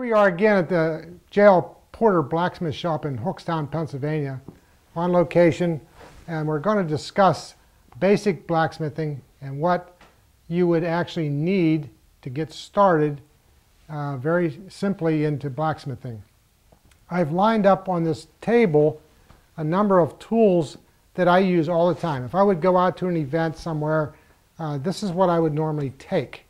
we are again at the J.L. Porter Blacksmith Shop in Hookstown, Pennsylvania, on location, and we're going to discuss basic blacksmithing and what you would actually need to get started very simply into blacksmithing. I've lined up on this table a number of tools that I use all the time. If I would go out to an event somewhere, this is what I would normally take.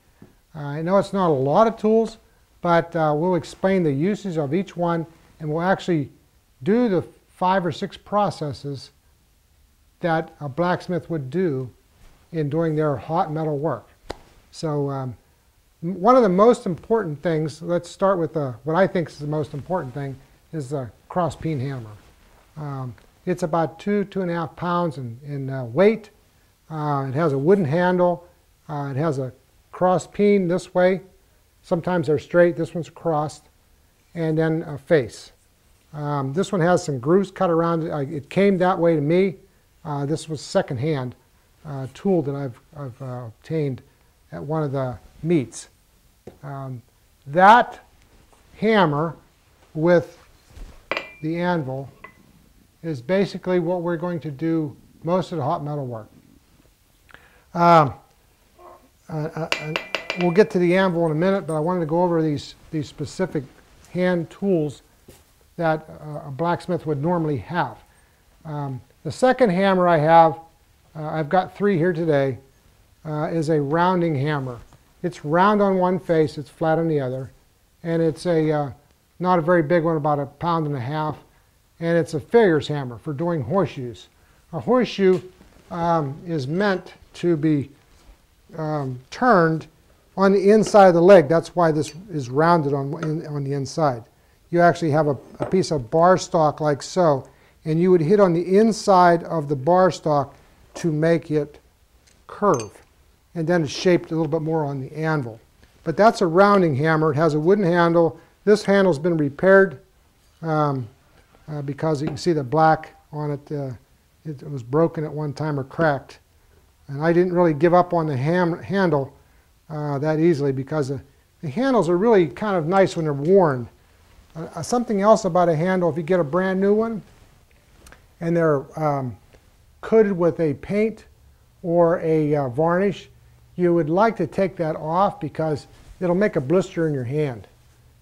I know it's not a lot of tools, but we'll explain the uses of each one, and we'll actually do the 5 or 6 processes that a blacksmith would do in doing their hot metal work. So one of the most important things, let's start with what I think is the most important thing, is the cross peen hammer. It's about 2.5 pounds in weight. It has a wooden handle. It has a cross peen this way. Sometimes they're straight. This one's crossed. And then a face. This one has some grooves cut around it. It came that way to me. This was secondhand tool that I've obtained at one of the meets. That hammer with the anvil is basically what we're going to do most of the hot metal work. We'll get to the anvil in a minute, but I wanted to go over these specific hand tools that a blacksmith would normally have. The second hammer I have, I've got 3 here today, is a rounding hammer. It's round on one face, it's flat on the other, and it's not a very big one, about 1.5 pounds, and it's a farrier's hammer for doing horseshoes. A horseshoe is meant to be turned on the inside of the leg. That's why this is rounded on the inside. You actually have a piece of bar stock like so, and you would hit on the inside of the bar stock to make it curve. And then it's shaped a little bit more on the anvil. But that's a rounding hammer. It has a wooden handle. This handle's been repaired because you can see the black on it. It was broken at one time or cracked. And I didn't really give up on the handle that easily, because the handles are really kind of nice when they're worn. Something else about a handle, if you get a brand new one and they're coated with a paint or a varnish, you would like to take that off because it'll make a blister in your hand.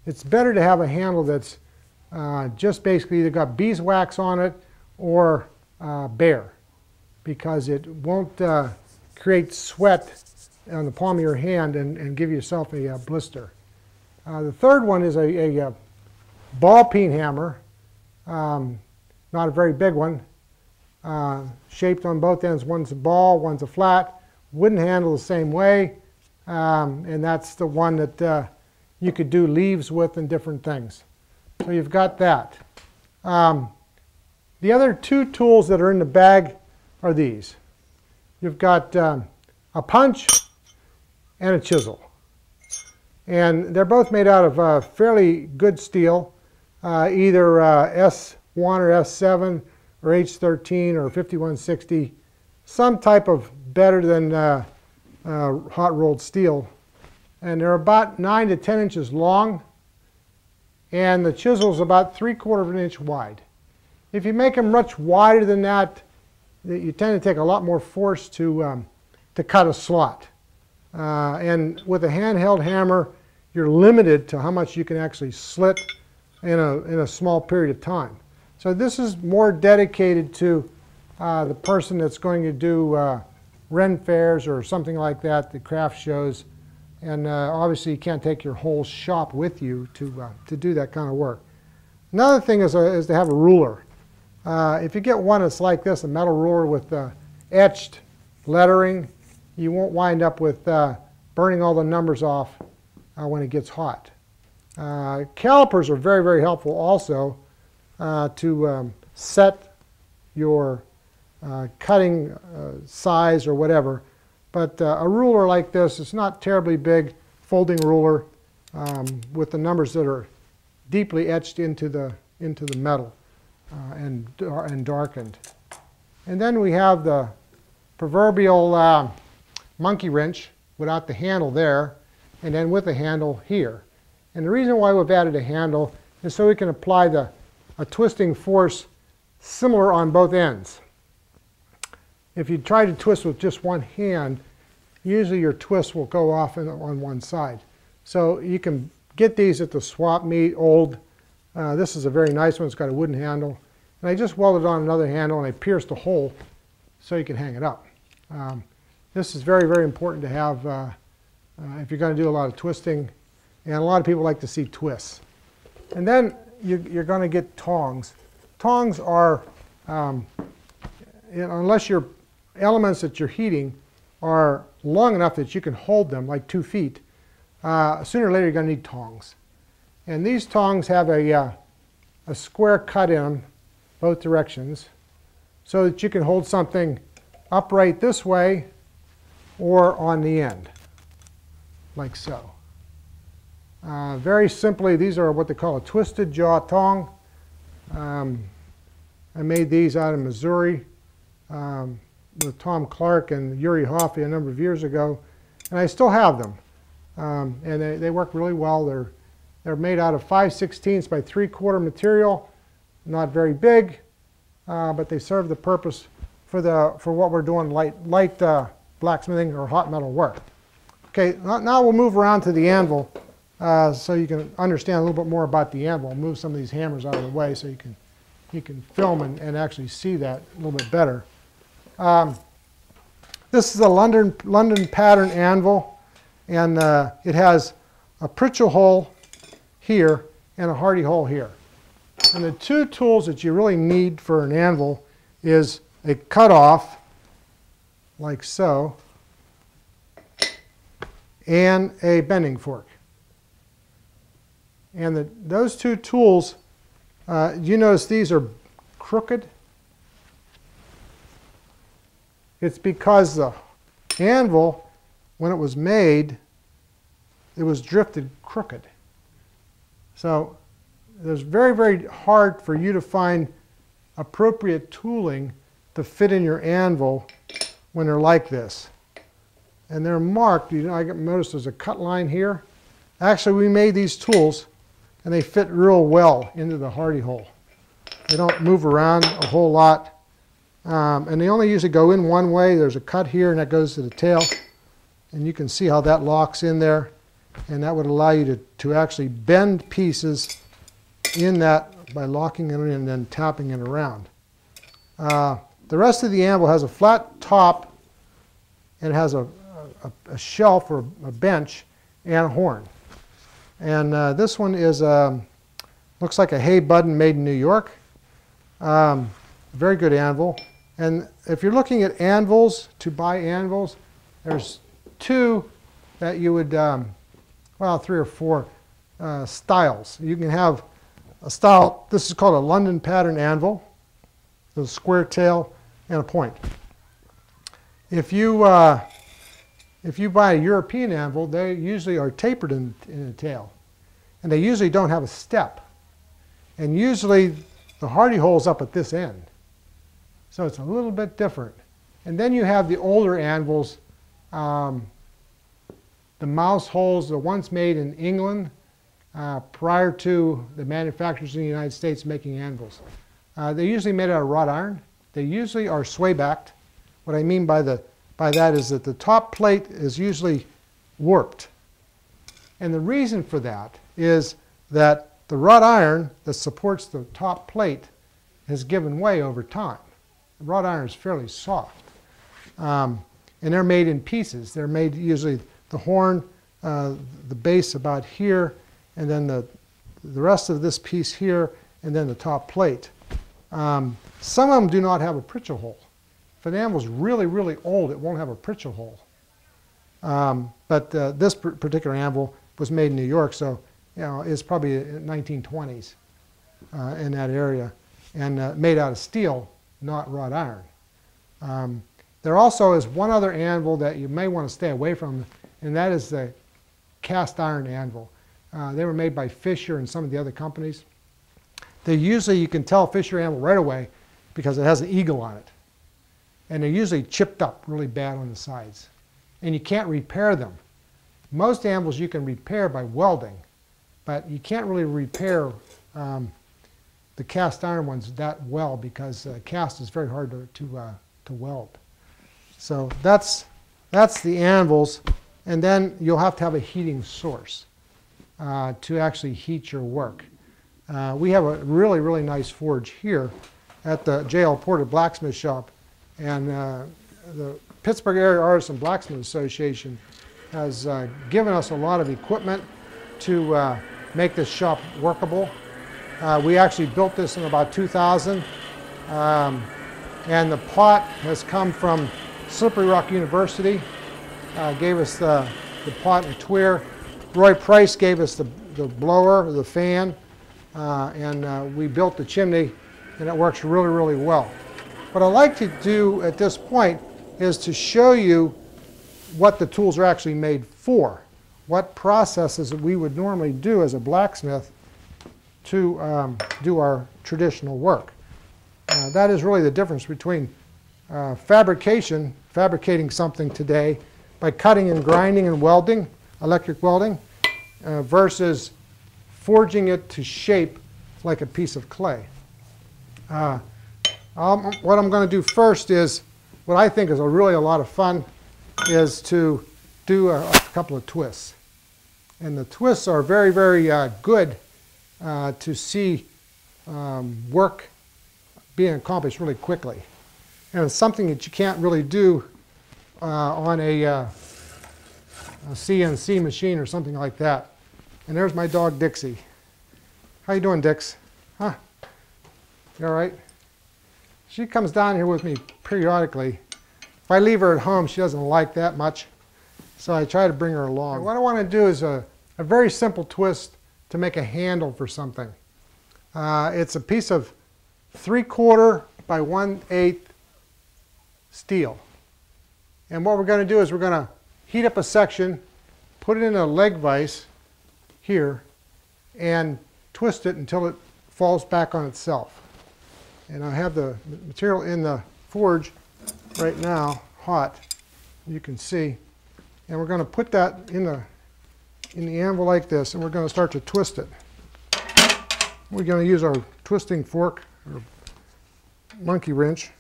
It's better to have a handle that's just basically either got beeswax on it or bare, because it won't create sweat on the palm of your hand and give yourself a blister. The third one is a ball peen hammer, not a very big one, shaped on both ends. One's a ball, one's a flat, wooden handle the same way, and that's the one that you could do leaves with and different things. So you've got that. The other 2 tools that are in the bag are these. You've got a punch and a chisel. And they're both made out of fairly good steel, either S1 or S7 or H13 or 5160, some type of better than hot rolled steel. And they're about 9 to 10 inches long, and the chisel's about 3/4 inch wide. If you make them much wider than that, you tend to take a lot more force to cut a slot. And with a handheld hammer, you're limited to how much you can actually slit in a small period of time. So this is more dedicated to the person that's going to do Ren fairs or something like that, the craft shows. And obviously you can't take your whole shop with you to do that kind of work. Another thing is to have a ruler. If you get one that's like this, a metal ruler with etched lettering, you won't wind up with burning all the numbers off when it gets hot. Calipers are very, very helpful also to set your cutting size or whatever. But a ruler like this, it's not terribly big, folding ruler with the numbers that are deeply etched into the metal and darkened. And then we have the proverbial monkey wrench without the handle there, and then with the handle here. And the reason why we've added a handle is so we can apply a twisting force similar on both ends. If you try to twist with just one hand, usually your twist will go off on one side. So you can get these at the swap meet, old. This is a very nice one. It's got a wooden handle. And I just welded on another handle and I pierced a hole so you can hang it up. This is very, very important to have if you're going to do a lot of twisting. And a lot of people like to see twists. And then you're going to get tongs. Tongs are, unless your elements that you're heating are long enough that you can hold them, like 2 feet, sooner or later you're going to need tongs. And these tongs have a square cut in them, both directions, so that you can hold something upright this way or on the end, like so. Very simply, these are what they call a twisted jaw tong. I made these out of Missouri with Tom Clark and Yuri Hoffey a number of years ago, and I still have them. And they work really well. They're made out of 5/16 by 3/4 material, not very big, but they serve the purpose for what we're doing, light blacksmithing or hot metal work. Okay, now we'll move around to the anvil. So you can understand a little bit more about the anvil. I'll move some of these hammers out of the way so you can film and actually see that a little bit better. This is a London pattern anvil, and it has a Pritchell hole here and a Hardie hole here. And the 2 tools that you really need for an anvil is a cutoff, like so, and a bending fork. And those 2 tools, you notice these are crooked. It's because the anvil, when it was made, it was drifted crooked. So it's very, very hard for you to find appropriate tooling to fit in your anvil when they're like this. And they're marked. I noticed there's a cut line here. Actually, we made these tools and they fit real well into the Hardie hole. They don't move around a whole lot. And they only usually go in one way. There's a cut here and that goes to the tail. And you can see how that locks in there. And that would allow you to actually bend pieces in that by locking it in and then tapping it around. The rest of the anvil has a flat top and it has a shelf or a bench and a horn. And this one is, looks like a hay button made in New York. Very good anvil. And if you're looking at anvils, to buy anvils, there's 2 that you would, well, 3 or 4 styles. You can have a style, this is called a London pattern anvil, with a square tail and a point. If you buy a European anvil, they usually are tapered in the tail. And they usually don't have a step. And usually the Hardie hole is up at this end. So it's a little bit different. And then you have the older anvils, the mouse holes, the ones made in England prior to the manufacturers in the United States making anvils. They're usually made out of wrought iron. They usually are sway-backed. What I mean by that is that the top plate is usually warped. And the reason for that is that the wrought iron that supports the top plate has given way over time. The wrought iron is fairly soft. And they're made in pieces. They're made usually the horn, the base about here, and then the rest of this piece here, and then the top plate. Some of them do not have a Pritchell hole. If an anvil is really, really old, it won't have a Pritchell hole. But this particular anvil was made in New York, so it's probably 1920s in that area, and made out of steel, not wrought iron. There also is one other anvil that you may want to stay away from, and that is the cast iron anvil. They were made by Fisher and some of the other companies. They usually, you can tell Fisher anvil right away because it has an eagle on it. And they're usually chipped up really bad on the sides. And you can't repair them. Most anvils you can repair by welding. but you can't really repair the cast iron ones that well because cast is very hard to weld. So that's the anvils, and then you'll have to have a heating source to actually heat your work. We have a really, really nice forge here at the J.L. Porter Blacksmith Shop, and the Pittsburgh Area Artisan Blacksmith Association has given us a lot of equipment to make this shop workable. We actually built this in about 2000, and the pot has come from Slippery Rock University, gave us the pot and tweer. Roy Price gave us the blower, the fan, and we built the chimney, and it works really, really well. What I like to do at this point is to show you what the tools are actually made for, what processes that we would normally do as a blacksmith to do our traditional work. That is really the difference between fabricating something today by cutting and grinding and welding, electric welding, versus forging it to shape like a piece of clay. What I'm going to do first is, what I think is really a lot of fun, is to do a couple of twists. And the twists are very, very good to see work being accomplished really quickly. And it's something that you can't really do on a CNC machine or something like that. And there's my dog Dixie. How you doing, Dix? Huh? You all right? She comes down here with me periodically. If I leave her at home, she doesn't like that much, so I try to bring her along. What I want to do is a very simple twist to make a handle for something. It's a piece of 3/4 by 1/8 steel. And what we're going to do is we're going to heat up a section, put it in a leg vise here, and twist it until it falls back on itself. And I have the material in the forge right now, hot, you can see. And we're going to put that in the anvil like this, and we're going to start to twist it. We're going to use our twisting fork, or monkey wrench.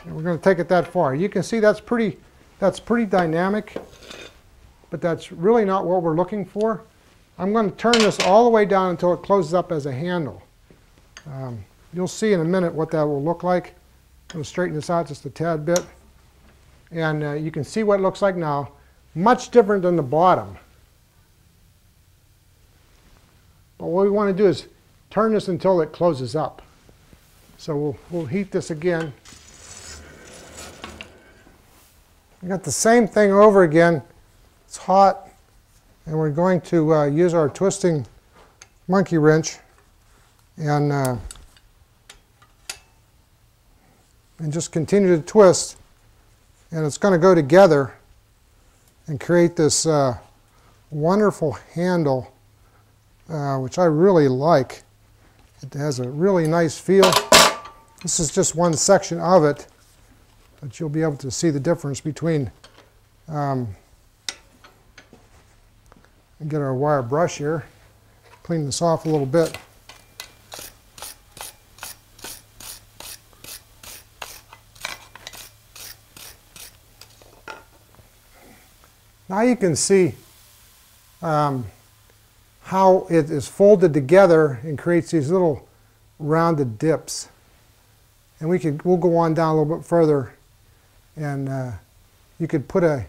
And we're going to take it that far. You can see that's pretty dynamic, but that's really not what we're looking for. I'm going to turn this all the way down until it closes up as a handle. You'll see in a minute what that will look like. I'm going to straighten this out just a tad bit. And you can see what it looks like now. Much different than the bottom. But what we want to do is turn this until it closes up. So we'll heat this again. We got the same thing over again. It's hot, and we're going to use our twisting monkey wrench and just continue to twist, and it's going to go together and create this wonderful handle, which I really like. It has a really nice feel. This is just one section of it, but you'll be able to see the difference between and get our wire brush here, clean this off a little bit. Now you can see how it is folded together and creates these little rounded dips. And we'll go on down a little bit further, and you could put a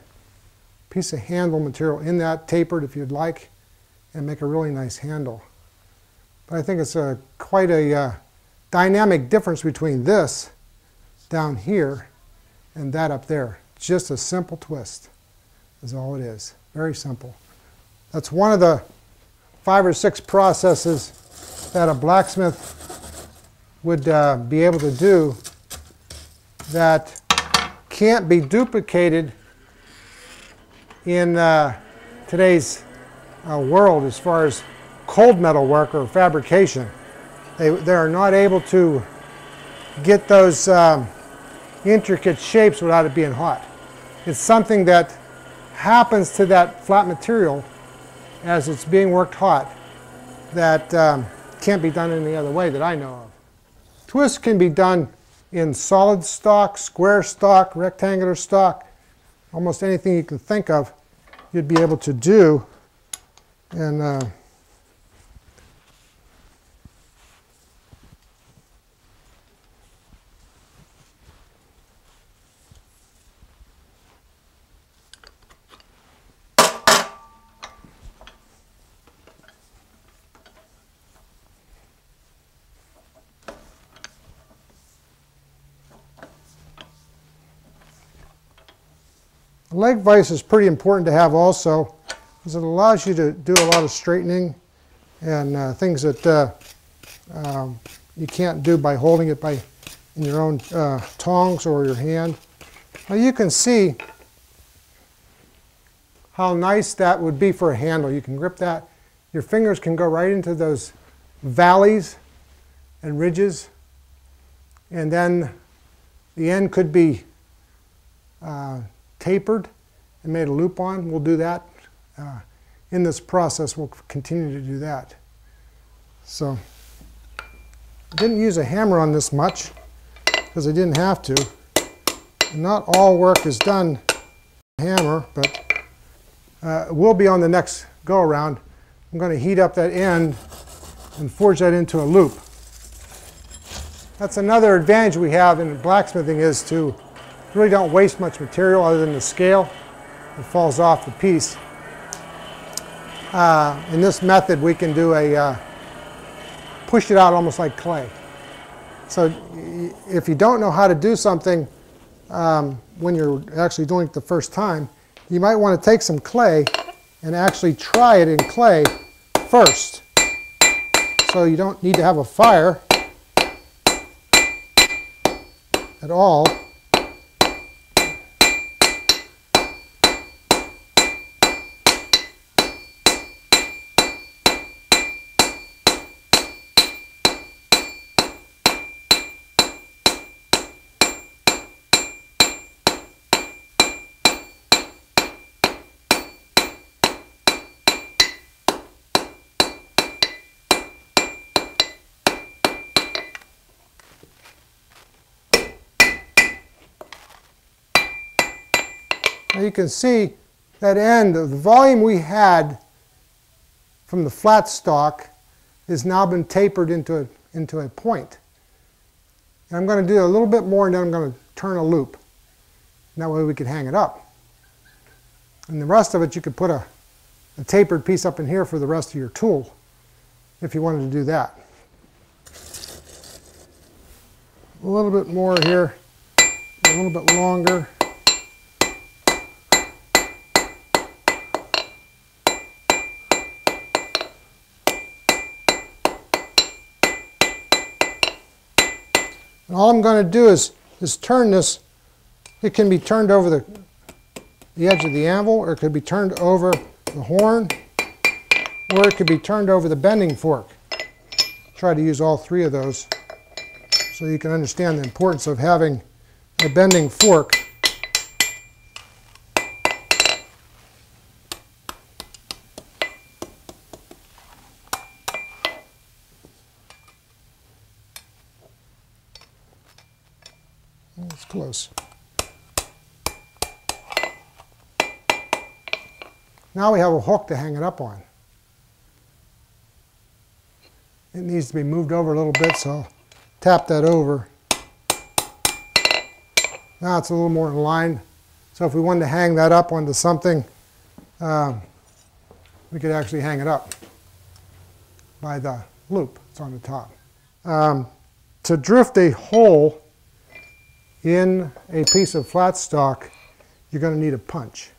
piece of handle material in that, tapered if you'd like, and make a really nice handle. But I think it's quite a dynamic difference between this down here and that up there. It's just a simple twist is all it is. Very simple. That's one of the 5 or 6 processes that a blacksmith would be able to do that can't be duplicated in today's world as far as cold metal work or fabrication. They are not able to get those intricate shapes without it being hot. It's something that happens to that flat material as it's being worked hot that can't be done any other way that I know of. Twists can be done in solid stock, square stock, rectangular stock, almost anything you can think of you'd be able to do. And a leg vise is pretty important to have also, because it allows you to do a lot of straightening and things that you can't do by holding it in your own tongs or your hand. Now you can see how nice that would be for a handle. You can grip that. Your fingers can go right into those valleys and ridges, and then the end could be tapered and made a loop on. We'll do that. In this process, we'll continue to do that. So I didn't use a hammer on this much because I didn't have to. And not all work is done with a hammer, but it will be on the next go around. I'm going to heat up that end and forge that into a loop. That's another advantage we have in blacksmithing, is to really don't waste much material other than the scale that falls off the piece. In this method, we can do push it out almost like clay. So if you don't know how to do something when you're actually doing it the first time, you might want to take some clay and actually try it in clay first. So you don't need to have a fire at all. Now you can see that end of the volume we had from the flat stock has now been tapered into a point. And I'm going to do a little bit more, and then I'm going to turn a loop. And that way we can hang it up. And the rest of it, you could put a tapered piece up in here for the rest of your tool if you wanted to do that. A little bit more here, a little bit longer. And all I'm going to do is turn this. It can be turned over the edge of the anvil, or it could be turned over the horn, or it could be turned over the bending fork. Try to use all three of those so you can understand the importance of having a bending fork. It's close. Now we have a hook to hang it up on. It needs to be moved over a little bit, so I'll tap that over. Now it's a little more in line. So if we wanted to hang that up onto something, we could actually hang it up by the loop that's on the top. To drift a hole in a piece of flat stock, you're going to need a punch.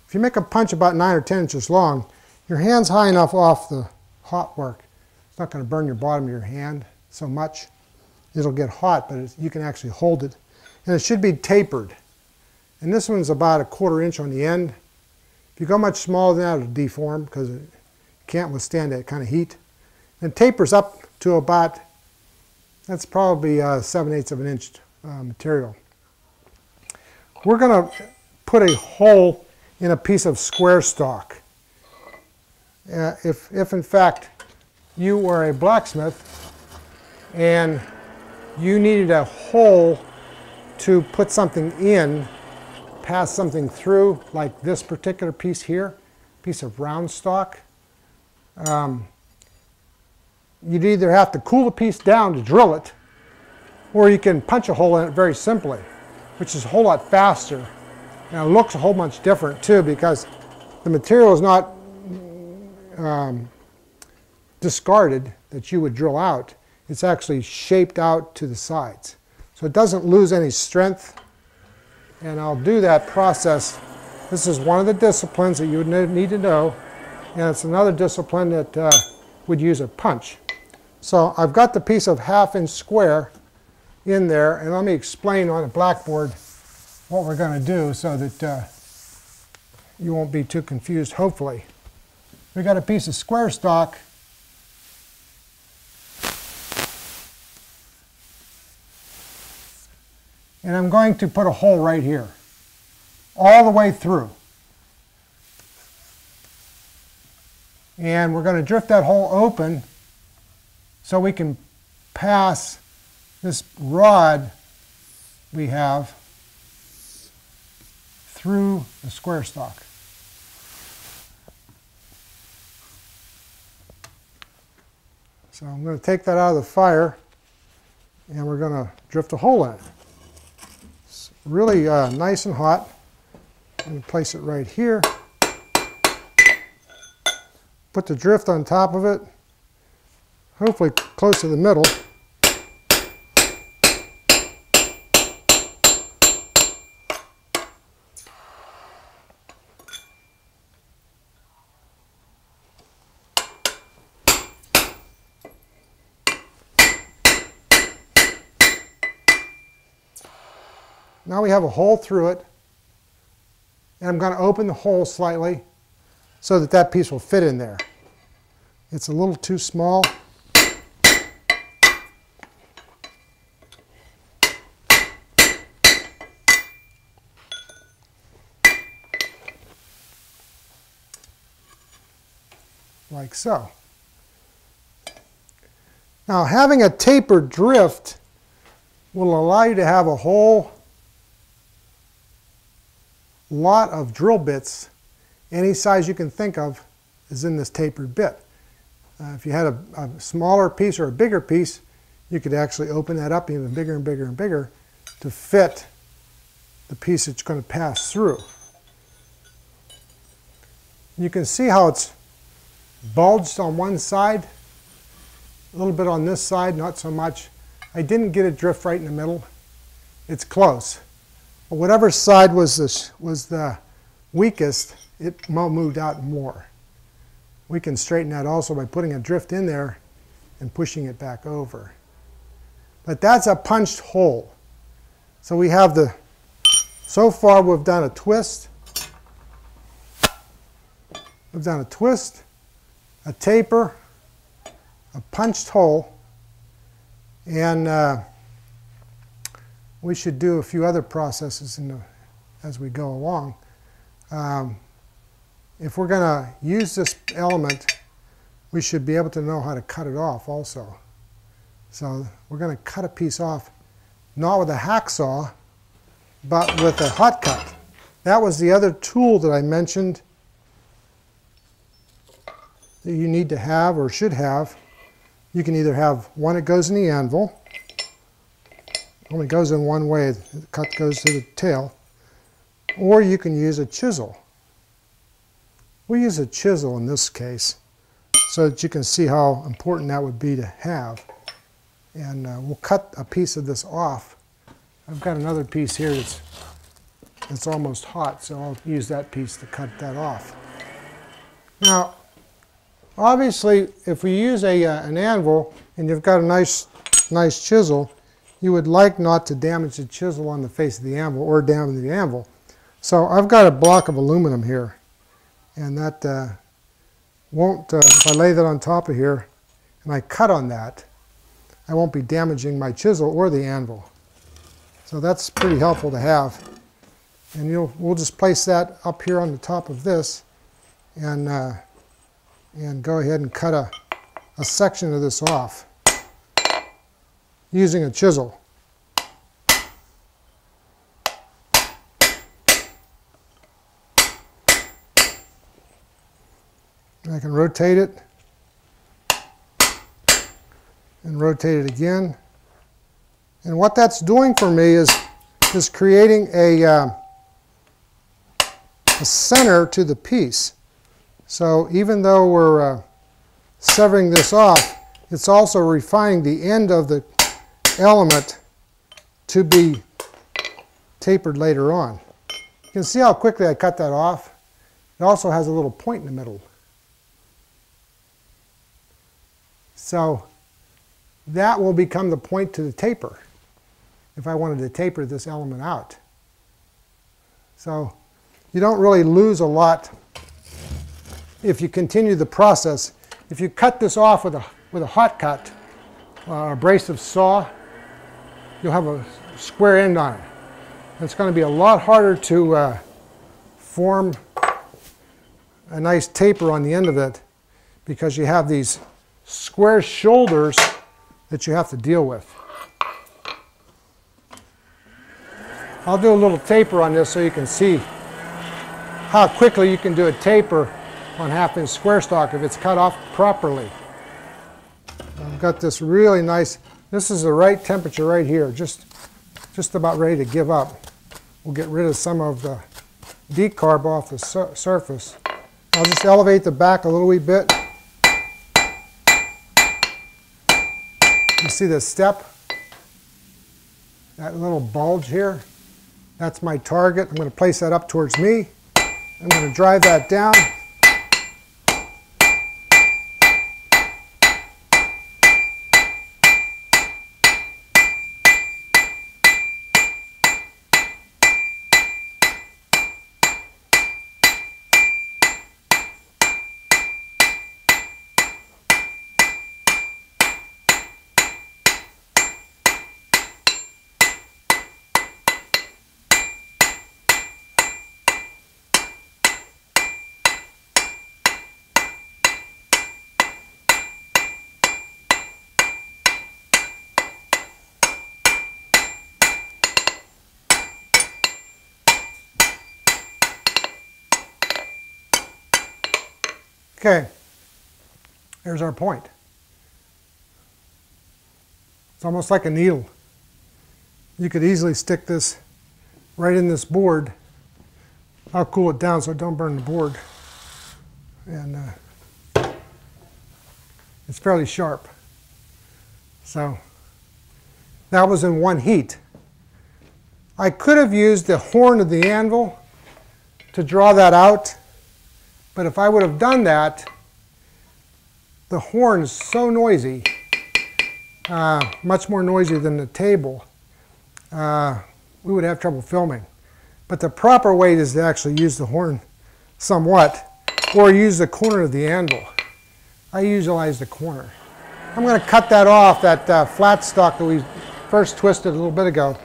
If you make a punch about 9 or 10 inches long, your hand's high enough off the hot work. It's not going to burn your bottom of your hand so much. It'll get hot, but you can actually hold it. And it should be tapered. And this one's about a 1/4 inch on the end. If you go much smaller than that, it'll deform because it can't withstand that kind of heat. And it tapers up to about, that's probably 7/8 of an inch material. we're going to put a hole in a piece of square stock. If in fact you were a blacksmith and you needed a hole to put something in, pass something through, like this particular piece here, piece of round stock, you'd either have to cool the piece down to drill it, or you can punch a hole in it very simply, which is a whole lot faster. And it looks a whole bunch different too, because the material is not discarded that you would drill out. It's actually shaped out to the sides. So it doesn't lose any strength. And I'll do that process. This is one of the disciplines that you would need to know. And it's another discipline that would use a punch. So I've got the piece of 1/2 inch square in there. And let me explain on the blackboard what we're going to do so that you won't be too confused, hopefully. We got a piece of square stock. And I'm going to put a hole right here, all the way through. And we're going to drift that hole open so we can pass this rod we have through the square stock. So I'm going to take that out of the fire and we're going to drift a hole in it. It's really nice and hot. I'm going to place it right here. Put the drift on top of it, hopefully close to the middle. Now we have a hole through it, and I'm going to open the hole slightly so that that piece will fit in there. It's a little too small. Like so. Now, having a tapered drift will allow you to have a whole lot of drill bits. Any size you can think of is in this tapered bit. If you had a smaller piece or a bigger piece, you could actually open that up even bigger and bigger and bigger to fit the piece it's going to pass through. You can see how it's bulged on one side, a little bit on this side, not so much. I didn't get a drift right in the middle. It's close. But whatever side was the weakest, it moved out more. We can straighten that also by putting a drift in there and pushing it back over. But that's a punched hole. So we have so far we've done a twist. We've done a twist, a taper, a punched hole, and we should do a few other processes as we go along. If we're going to use this element, we should be able to know how to cut it off also. So we're going to cut a piece off, not with a hacksaw, but with a hot cut. That was the other tool that I mentioned that you need to have or should have. You can either have one that goes in the anvil. Only goes in one way, the cut goes to the tail. Or you can use a chisel. We use a chisel in this case so that you can see how important that would be to have. And we'll cut a piece of this off. I've got another piece here that's almost hot, so I'll use that piece to cut that off. Now, obviously, if we use an anvil and you've got a nice chisel, you would like not to damage the chisel on the face of the anvil or damage the anvil. So I've got a block of aluminum here, and that won't, if I lay that on top of here and I cut on that, I won't be damaging my chisel or the anvil. So that's pretty helpful to have. And we'll just place that up here on the top of this and go ahead and cut a section of this off using a chisel. I can rotate it and rotate it again. And what that's doing for me is creating a center to the piece. So even though we're severing this off, it's also refining the end of the element to be tapered later on. You can see how quickly I cut that off. It also has a little point in the middle. So that will become the point to the taper if I wanted to taper this element out. So you don't really lose a lot if you continue the process. If you cut this off with a hot cut, abrasive saw, you'll have a square end on it. It's going to be a lot harder to form a nice taper on the end of it because you have these square shoulders that you have to deal with. I'll do a little taper on this so you can see how quickly you can do a taper on 1/2" square stock if it's cut off properly. I've got this really nice, this is the right temperature right here, just about ready to give up. We'll get rid of some of the decarb off the surface. I'll just elevate the back a little wee bit. You see the step? That little bulge here? That's my target. I'm going to place that up towards me. I'm going to drive that down. Okay, there's our point. It's almost like a needle. You could easily stick this right in this board. I'll cool it down so it don't burn the board. And it's fairly sharp. So that was in one heat. I could have used the horn of the anvil to draw that out. But if I would have done that, the horn is so noisy, much more noisy than the table, we would have trouble filming. But the proper way is to actually use the horn somewhat, or use the corner of the anvil. I utilize the corner. I'm going to cut that off, that flat stock that we first twisted a little bit ago,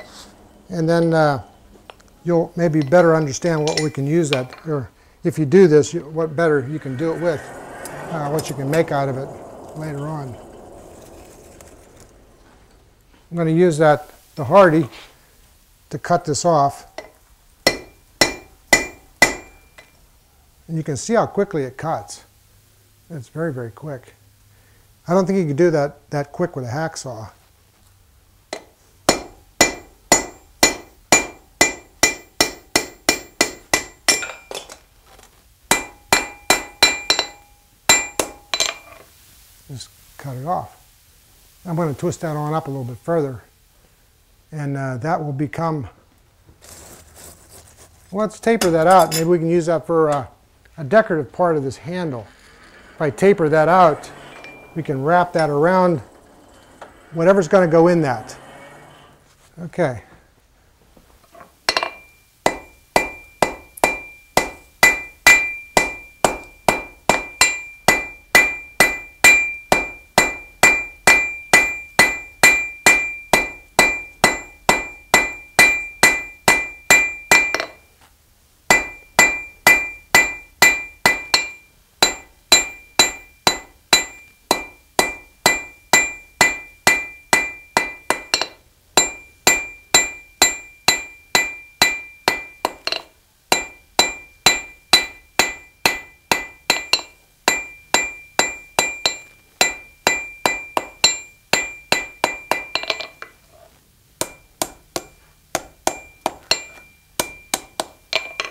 and then you'll maybe better understand what we can use that, or if you do this, what better you can do it with, what you can make out of it later on. I'm going to use the Hardie to cut this off. And you can see how quickly it cuts. It's very, very quick. I don't think you can do that quick with a hacksaw. Just cut it off. I'm going to twist that on up a little bit further, and that will become, well, let's taper that out. Maybe we can use that for a decorative part of this handle. If I taper that out, we can wrap that around whatever's going to go in that. Okay.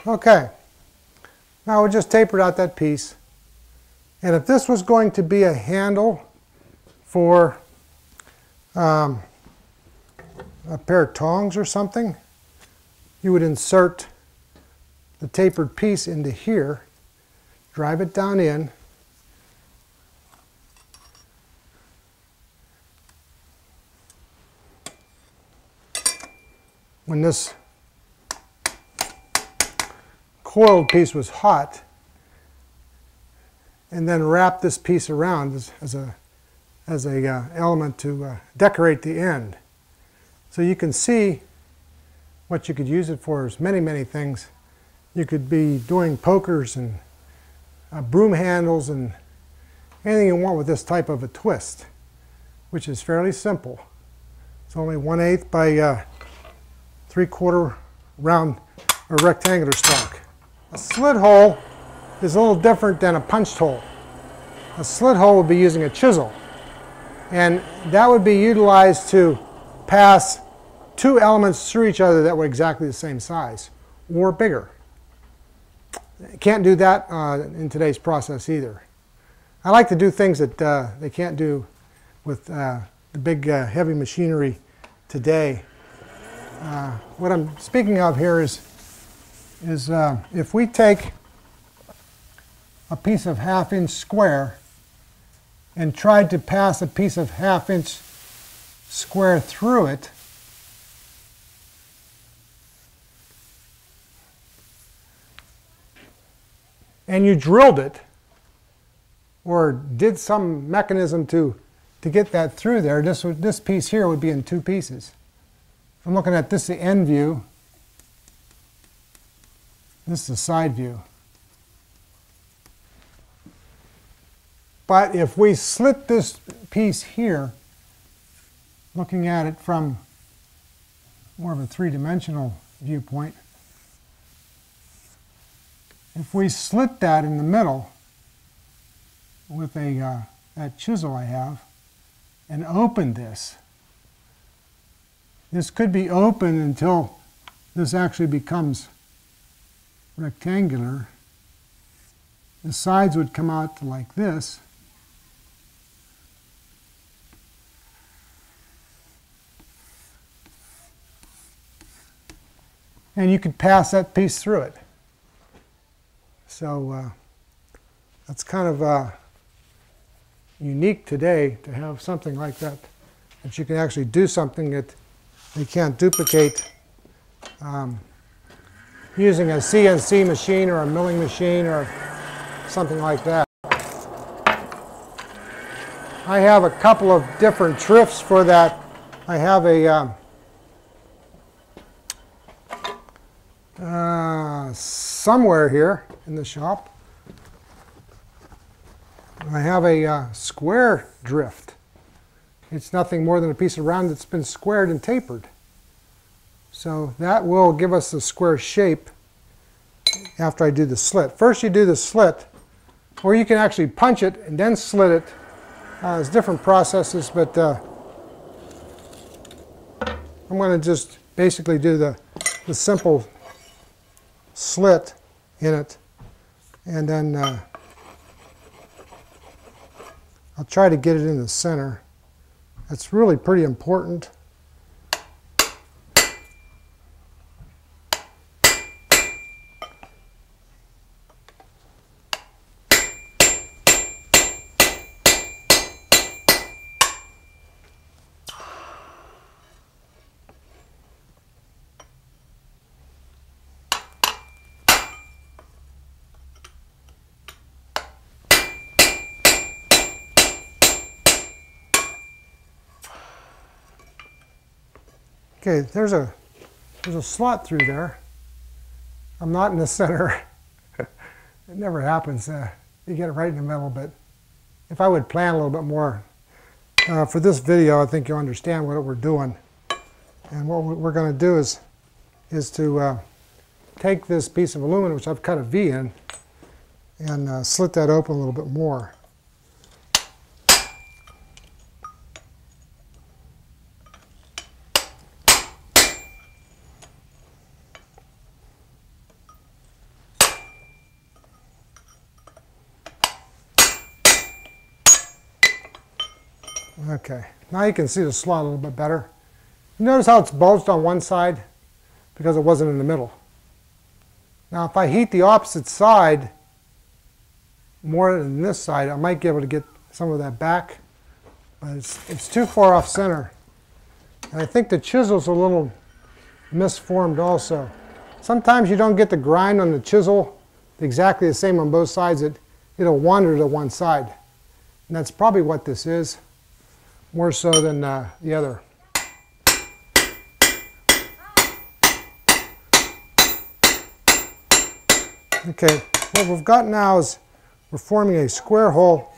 Okay, now we just tapered out that piece. And if this was going to be a handle for a pair of tongs or something, you would insert the tapered piece into here, drive it down in, when this coiled piece was hot, and then wrap this piece around as a element to decorate the end. So you can see what you could use it for is many, many things. You could be doing pokers and broom handles and anything you want with this type of a twist, which is fairly simple. It's only 1/8 by 3/4 round or rectangular stock. A slit hole is a little different than a punched hole. A slit hole would be using a chisel, and that would be utilized to pass two elements through each other that were exactly the same size or bigger. Can't do that in today's process either. I like to do things that they can't do with the big heavy machinery today. What I'm speaking of here is if we take a piece of 1/2 inch square and tried to pass a piece of 1/2 inch square through it, and you drilled it or did some mechanism to get that through there, this piece here would be in two pieces. If I'm looking at this, the end view, this is the side view. But if we slit this piece here, looking at it from more of a three-dimensional viewpoint, if we slit that in the middle with that chisel I have and open this, this could be open until this actually becomes rectangular. The sides would come out like this. And you could pass that piece through it. So that's kind of unique today to have something like that, that you can actually do something that you can't duplicate using a CNC machine or a milling machine or something like that. I have a couple of different drifts for that. I have a somewhere here in the shop, I have a square drift. It's nothing more than a piece of round that's been squared and tapered. So that will give us a square shape after I do the slit. First you do the slit, or you can actually punch it and then slit it. There's different processes, but I'm going to just basically do the simple slit in it, and then I'll try to get it in the center. That's really pretty important. Okay, there's a slot through there. I'm not in the center. It never happens. You get it right in the middle, but if I would plan a little bit more for this video, I think you'll understand what we're doing. And what we're going to do is to take this piece of aluminum, which I've cut a V in, and slit that open a little bit more. Okay, now you can see the slot a little bit better. You notice how it's bulged on one side? Because it wasn't in the middle. Now if I heat the opposite side more than this side, I might be able to get some of that back, but it's too far off center. And I think the chisel's a little misformed also. Sometimes you don't get the grind on the chisel exactly the same on both sides. It'll wander to one side. And that's probably what this is, more so than the other. Okay, what we've got now is we're forming a square hole.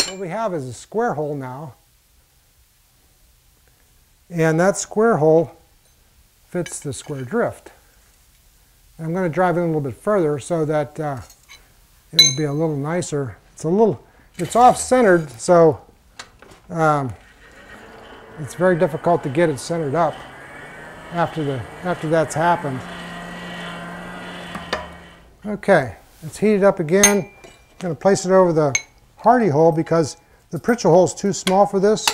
What we have is a square hole now, and that square hole fits the square drift. And I'm going to drive it a little bit further so that it will be a little nicer. It's off-centered, so it's very difficult to get it centered up after that's happened. Okay, let's heat it up again. I'm going to place it over the Hardie hole because the Pritchell hole is too small for this.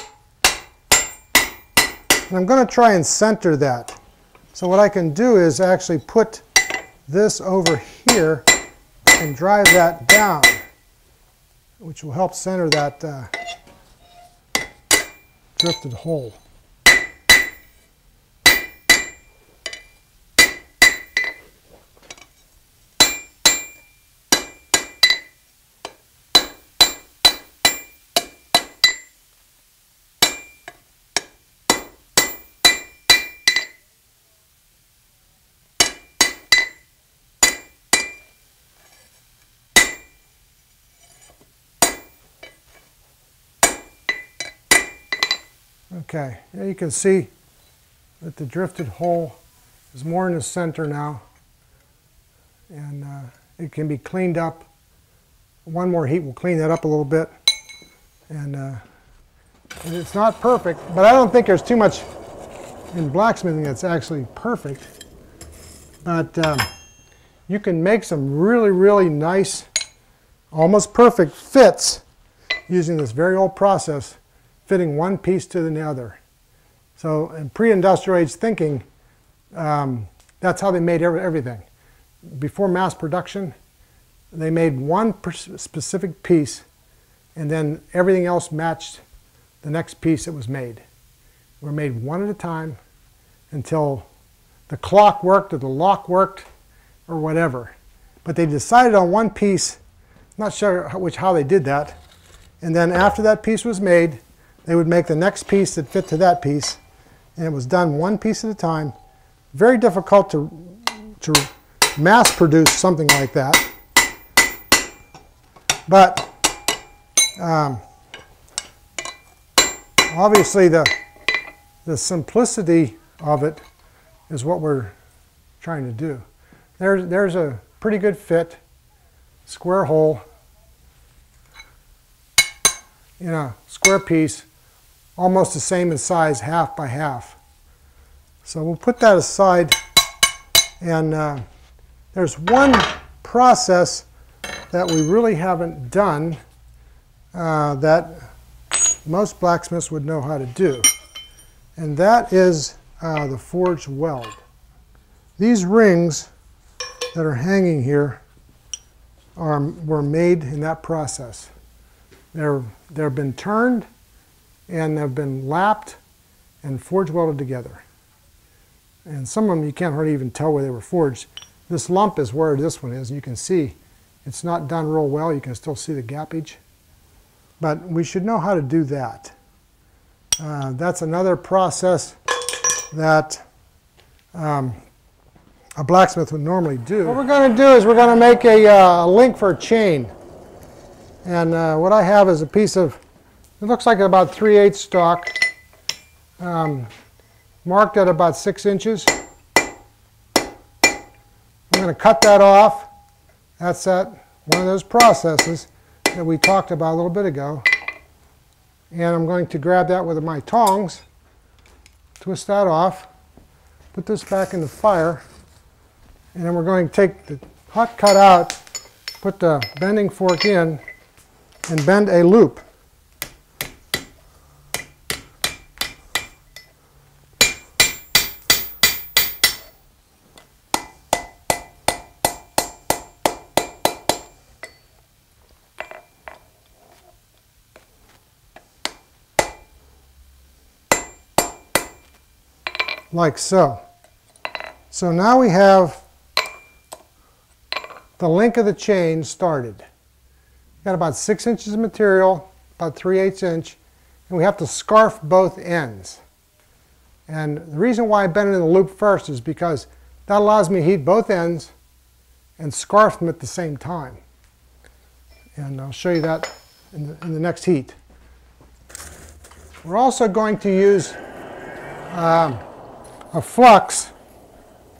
And I'm going to try and center that. So what I can do is actually put this over here and drive that down, which will help center that drifted hole. Okay, here you can see that the drifted hole is more in the center now, and it can be cleaned up. One more heat will clean that up a little bit, and it's not perfect, but I don't think there's too much in blacksmithing that's actually perfect. But you can make some really, really nice, almost perfect fits using this very old process, fitting one piece to the other. So in pre-industrial age thinking, that's how they made everything. Before mass production, they made one specific piece, and then everything else matched the next piece that was made. They were made one at a time until the clock worked or the lock worked or whatever. But they decided on one piece, not sure how they did that, and then after that piece was made, they would make the next piece that fit to that piece, and it was done one piece at a time. Very difficult to mass produce something like that. But obviously the simplicity of it is what we're trying to do. There's a pretty good fit, square hole in a square piece, almost the same in size, half by half. So we'll put that aside, and there's one process that we really haven't done that most blacksmiths would know how to do, and that is the forged weld. These rings that are hanging here were made in that process. They've been turned and have been lapped and forge welded together. And some of them you can't hardly even tell where they were forged. This lump is where this one is. You can see it's not done real well. You can still see the gappage. But we should know how to do that. That's another process that a blacksmith would normally do. What we're going to do is we're going to make a link for a chain. And what I have is a piece of, it looks like about 3/8 stock, marked at about 6 inches. I'm going to cut that off. That's one of those processes that we talked about a little bit ago. And I'm going to grab that with my tongs, twist that off, put this back in the fire, And then we're going to take the hot cut out, put the bending fork in, and bend a loop. Like so. So now we have the link of the chain started. Got about 6 inches of material, about 3/8 inch, and we have to scarf both ends. And the reason why I bend it in the loop first is because that allows me to heat both ends and scarf them at the same time. And I'll show you that in the next heat. We're also going to use a flux.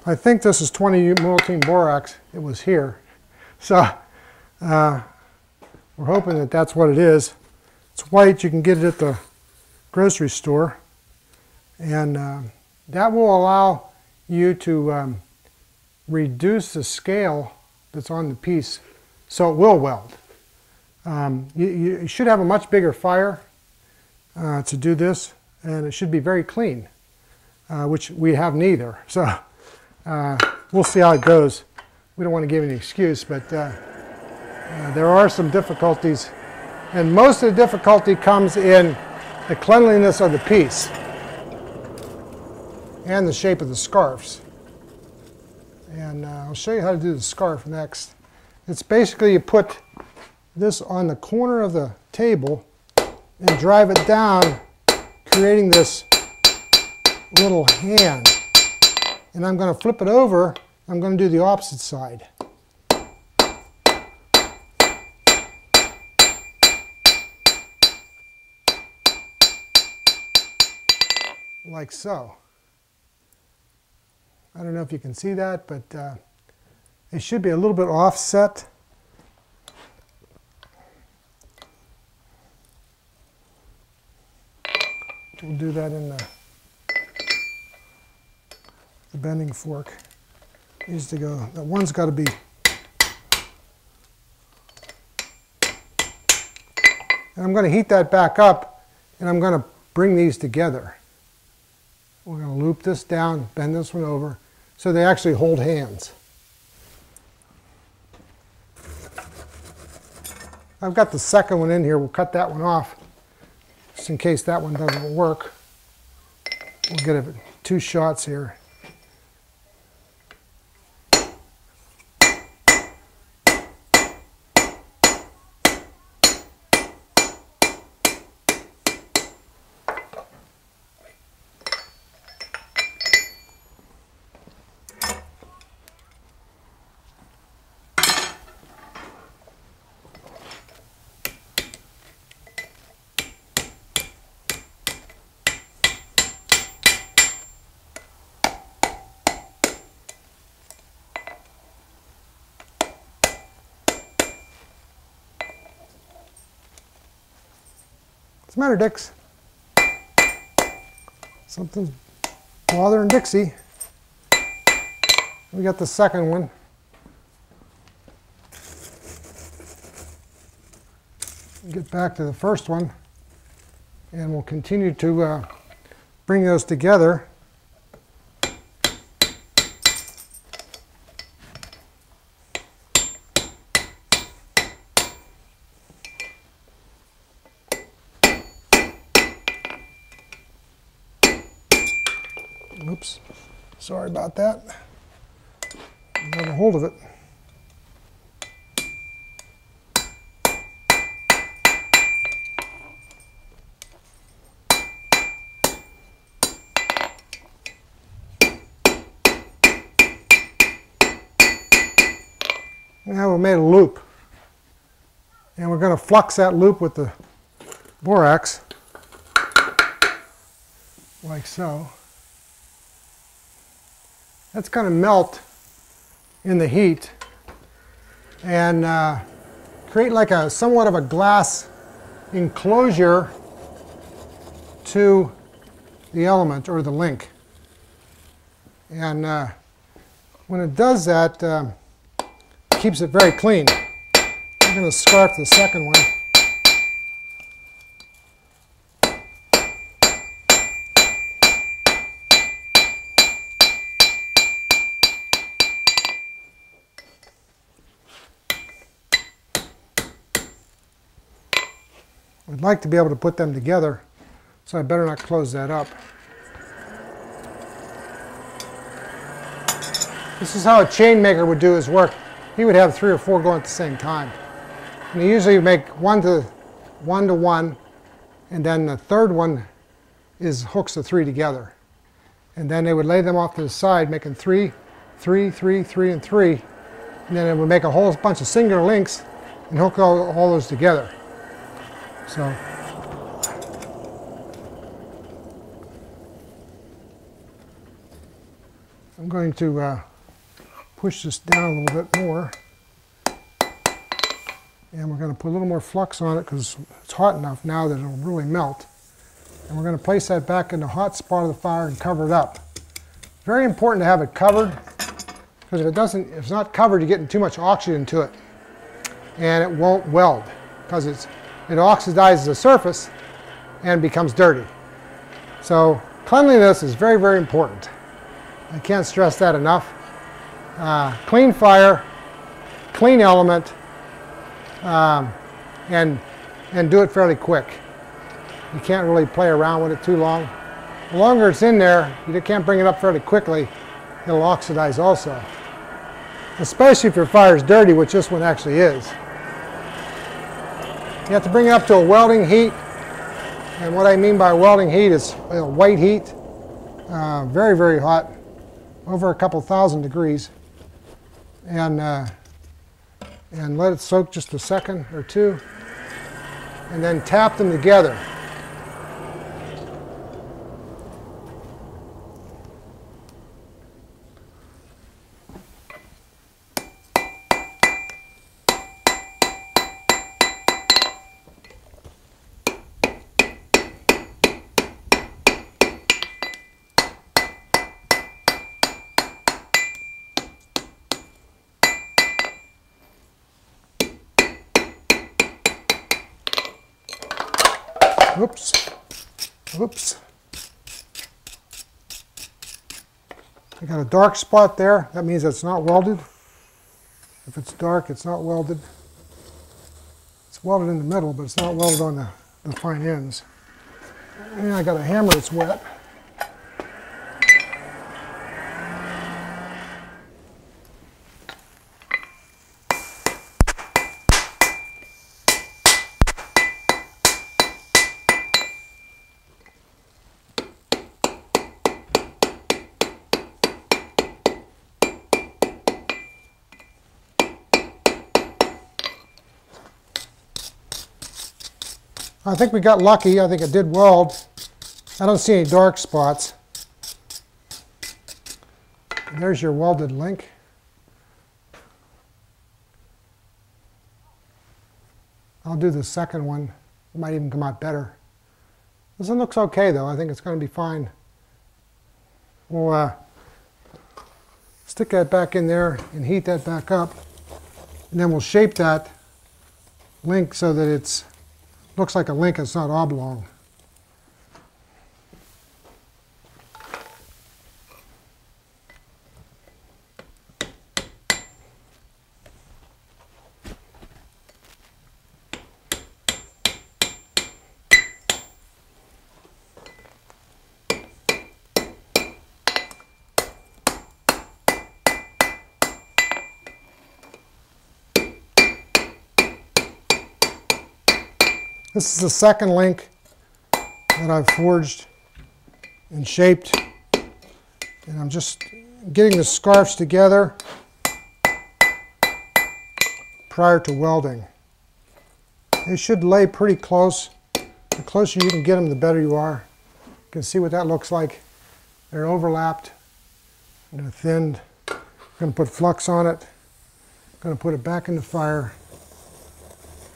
I think this is 20 multi borax. It was here. So we're hoping that that's what it is. It's white. You can get it at the grocery store. And that will allow you to reduce the scale that's on the piece so it will weld. You should have a much bigger fire to do this, and it should be very clean, which we have neither. So we'll see how it goes. We don't want to give any excuse, but there are some difficulties, and most of the difficulty comes in the cleanliness of the piece and the shape of the scarves. And I'll show you how to do the scarf next. It's basically you put this on the corner of the table and drive it down, creating this little hand. And I'm going to flip it over. I'm going to do the opposite side. Like so. I don't know if you can see that, but it should be a little bit offset. We'll do that in the bending fork. Needs to go, that one's got to be. And I'm going to heat that back up, and I'm going to bring these together. We're going to loop this down, bend this one over, so they actually hold hands. I've got the second one in here. We'll cut that one off, just in case that one doesn't work. We'll get 2 shots here. What's the matter, Dix? Something's bothering Dixie. We got the second one. Get back to the first one, and we'll continue to bring those together. Oops, sorry about that. Got a hold of it. Now we've made a loop, and we're going to flux that loop with the borax, like so. That's going to melt in the heat and create like a somewhat of a glass enclosure to the element or the link. And when it does that, it keeps it very clean. I'm going to scarf the second one. I'd like to be able to put them together, so I better not close that up. This is how a chain maker would do his work. He would have 3 or 4 going at the same time. And he usually make one to one, and then the third one hooks the 3 together. And then they would lay them off to the side, making 3, 3, 3, 3, and 3. And then it would make a whole bunch of singular links and hook all those together. So I'm going to push this down a little bit more, and we're going to put a little more flux on it because it's hot enough now that it'll really melt. And we're going to place that back in the hot spot of the fire and cover it up. Very important to have it covered, because if it's not covered, you're getting too much oxygen to it, and it won't weld because it oxidizes the surface and becomes dirty. So cleanliness is very, very important. I can't stress that enough. Clean fire, clean element, and do it fairly quick. You can't really play around with it too long. The longer it's in there, you can't bring it up fairly quickly. It'll oxidize also, especially if your fire is dirty, which this one actually is. You have to bring it up to a welding heat, and what I mean by welding heat is white heat, very, very hot, over a couple thousand degrees, and let it soak just a second or two, and then tap them together. Oops, oops. I got a dark spot there. That means it's not welded. If it's dark, it's not welded. It's welded in the middle, but it's not welded on the fine ends. And I got a hammer that's wet. I think we got lucky. I think it did weld. I don't see any dark spots. And there's your welded link. I'll do the second one. It might even come out better. This one looks okay though. I think it's going to be fine. We'll stick that back in there and heat that back up. And then we'll shape that link so that it's looks like a link, it's not oblong. This is the second link that I've forged and shaped, and I'm just getting the scarves together prior to welding. They should lay pretty close. The closer you can get them, the better you are. You can see what that looks like. They're overlapped and they're thinned. I'm going to put flux on it. I'm going to put it back in the fire.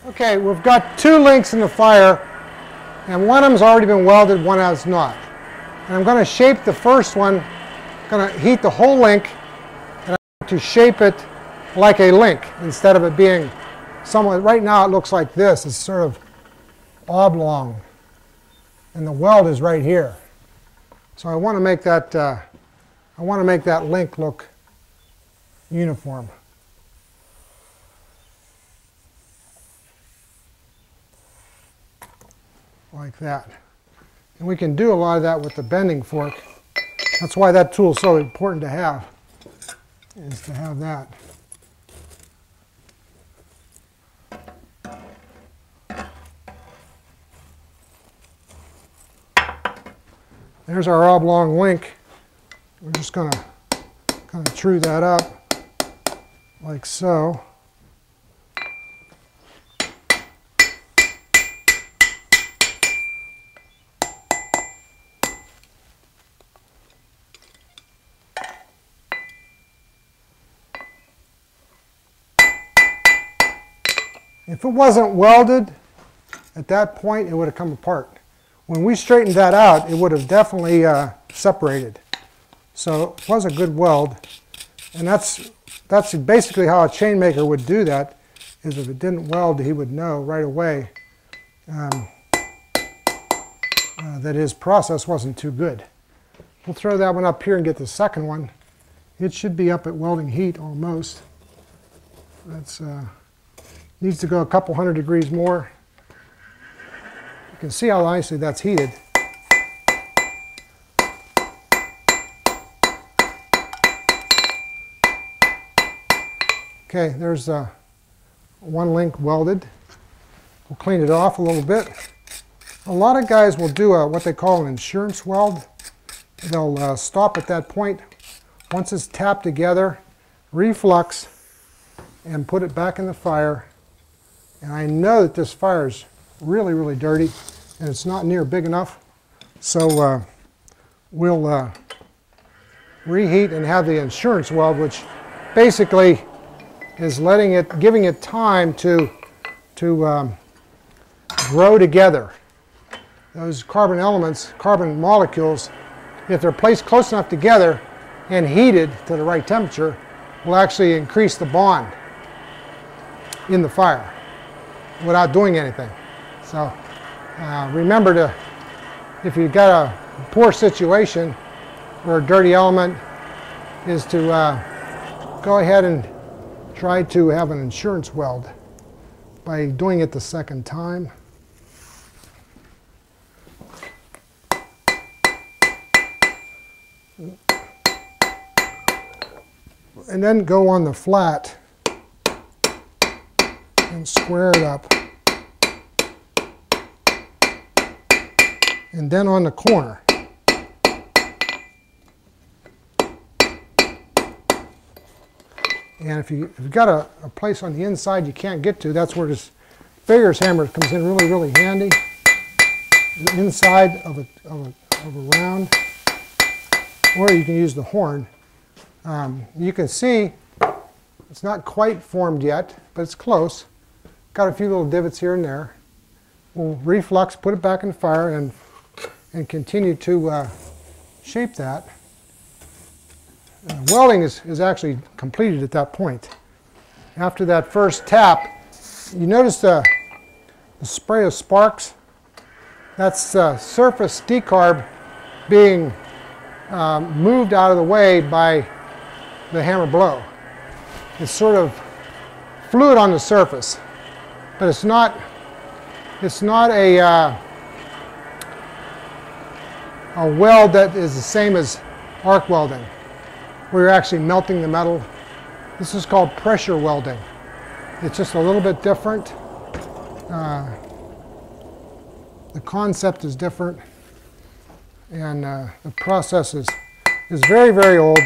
Okay, we've got 2 links in the fire, and one of them's already been welded, one has not. And I'm going to shape the first one, going to heat the whole link, to shape it like a link instead of it being somewhat. Right now it looks like this. It's sort of oblong, and the weld is right here. So I want to make that link look uniform. Like that. And we can do a lot of that with the bending fork. That's why that tool is so important to have, is to have that. There's our oblong link. We're just going to kind of true that up like so. If it wasn't welded at that point, it would have come apart. When we straightened that out, it would have definitely separated. So it was a good weld, and that's basically how a chain maker would do that. Is if it didn't weld, he would know right away that his process wasn't too good. We'll throw that one up here and get the second one. It should be up at welding heat almost. That's needs to go a couple hundred degrees more. You can see how nicely that's heated. Okay, there's one link welded. We'll clean it off a little bit. A lot of guys will do what they call an insurance weld. They'll stop at that point. Once it's tapped together, reflux, and put it back in the fire. And I know that this fire is really, really dirty, and it's not near big enough. So we'll reheat and have the insurance weld, which basically is giving it time to grow together. Those carbon elements, carbon molecules, if they're placed close enough together and heated to the right temperature, will actually increase the bond in the fire without doing anything. So remember to, if you've got a poor situation or a dirty element, is to go ahead and try to have an insurance weld by doing it the second time. And then go on the flat and square it up. And then on the corner. And if you've got a place on the inside you can't get to, that's where this Farrier's hammer comes in really, really handy. The inside of a round. Or you can use the horn. You can see it's not quite formed yet, but it's close. Got a few little divots here and there. We'll reflux, put it back in the fire, and continue to shape that. Welding is actually completed at that point. After that first tap, you notice the spray of sparks. That's surface decarb being moved out of the way by the hammer blow. It's sort of fluid on the surface, but it's not a weld that is the same as arc welding, where you're actually melting the metal. This is called pressure welding. It's just a little bit different. The concept is different, and the process is very, very old.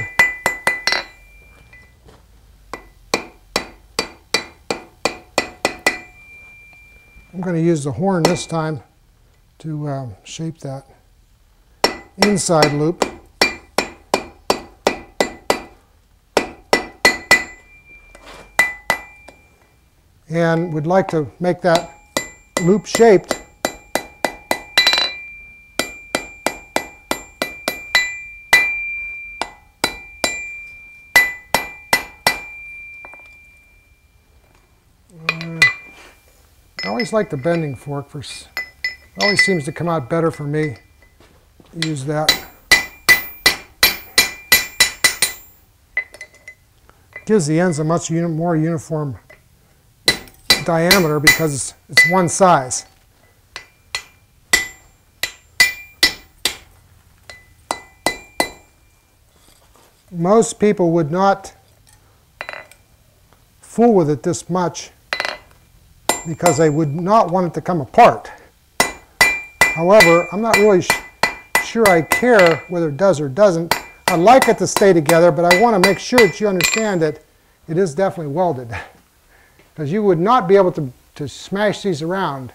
I'm going to use the horn this time to shape that inside loop. And would like to make that loop shaped. I always like the bending fork. It always seems to come out better for me. Use that. Gives the ends a much more uniform diameter because it's one size. Most people would not fool with it this much because they would not want it to come apart. However, I'm not really sure I care whether it does or doesn't. I like it to stay together, but I want to make sure that you understand that it is definitely welded. Because you would not be able to smash these around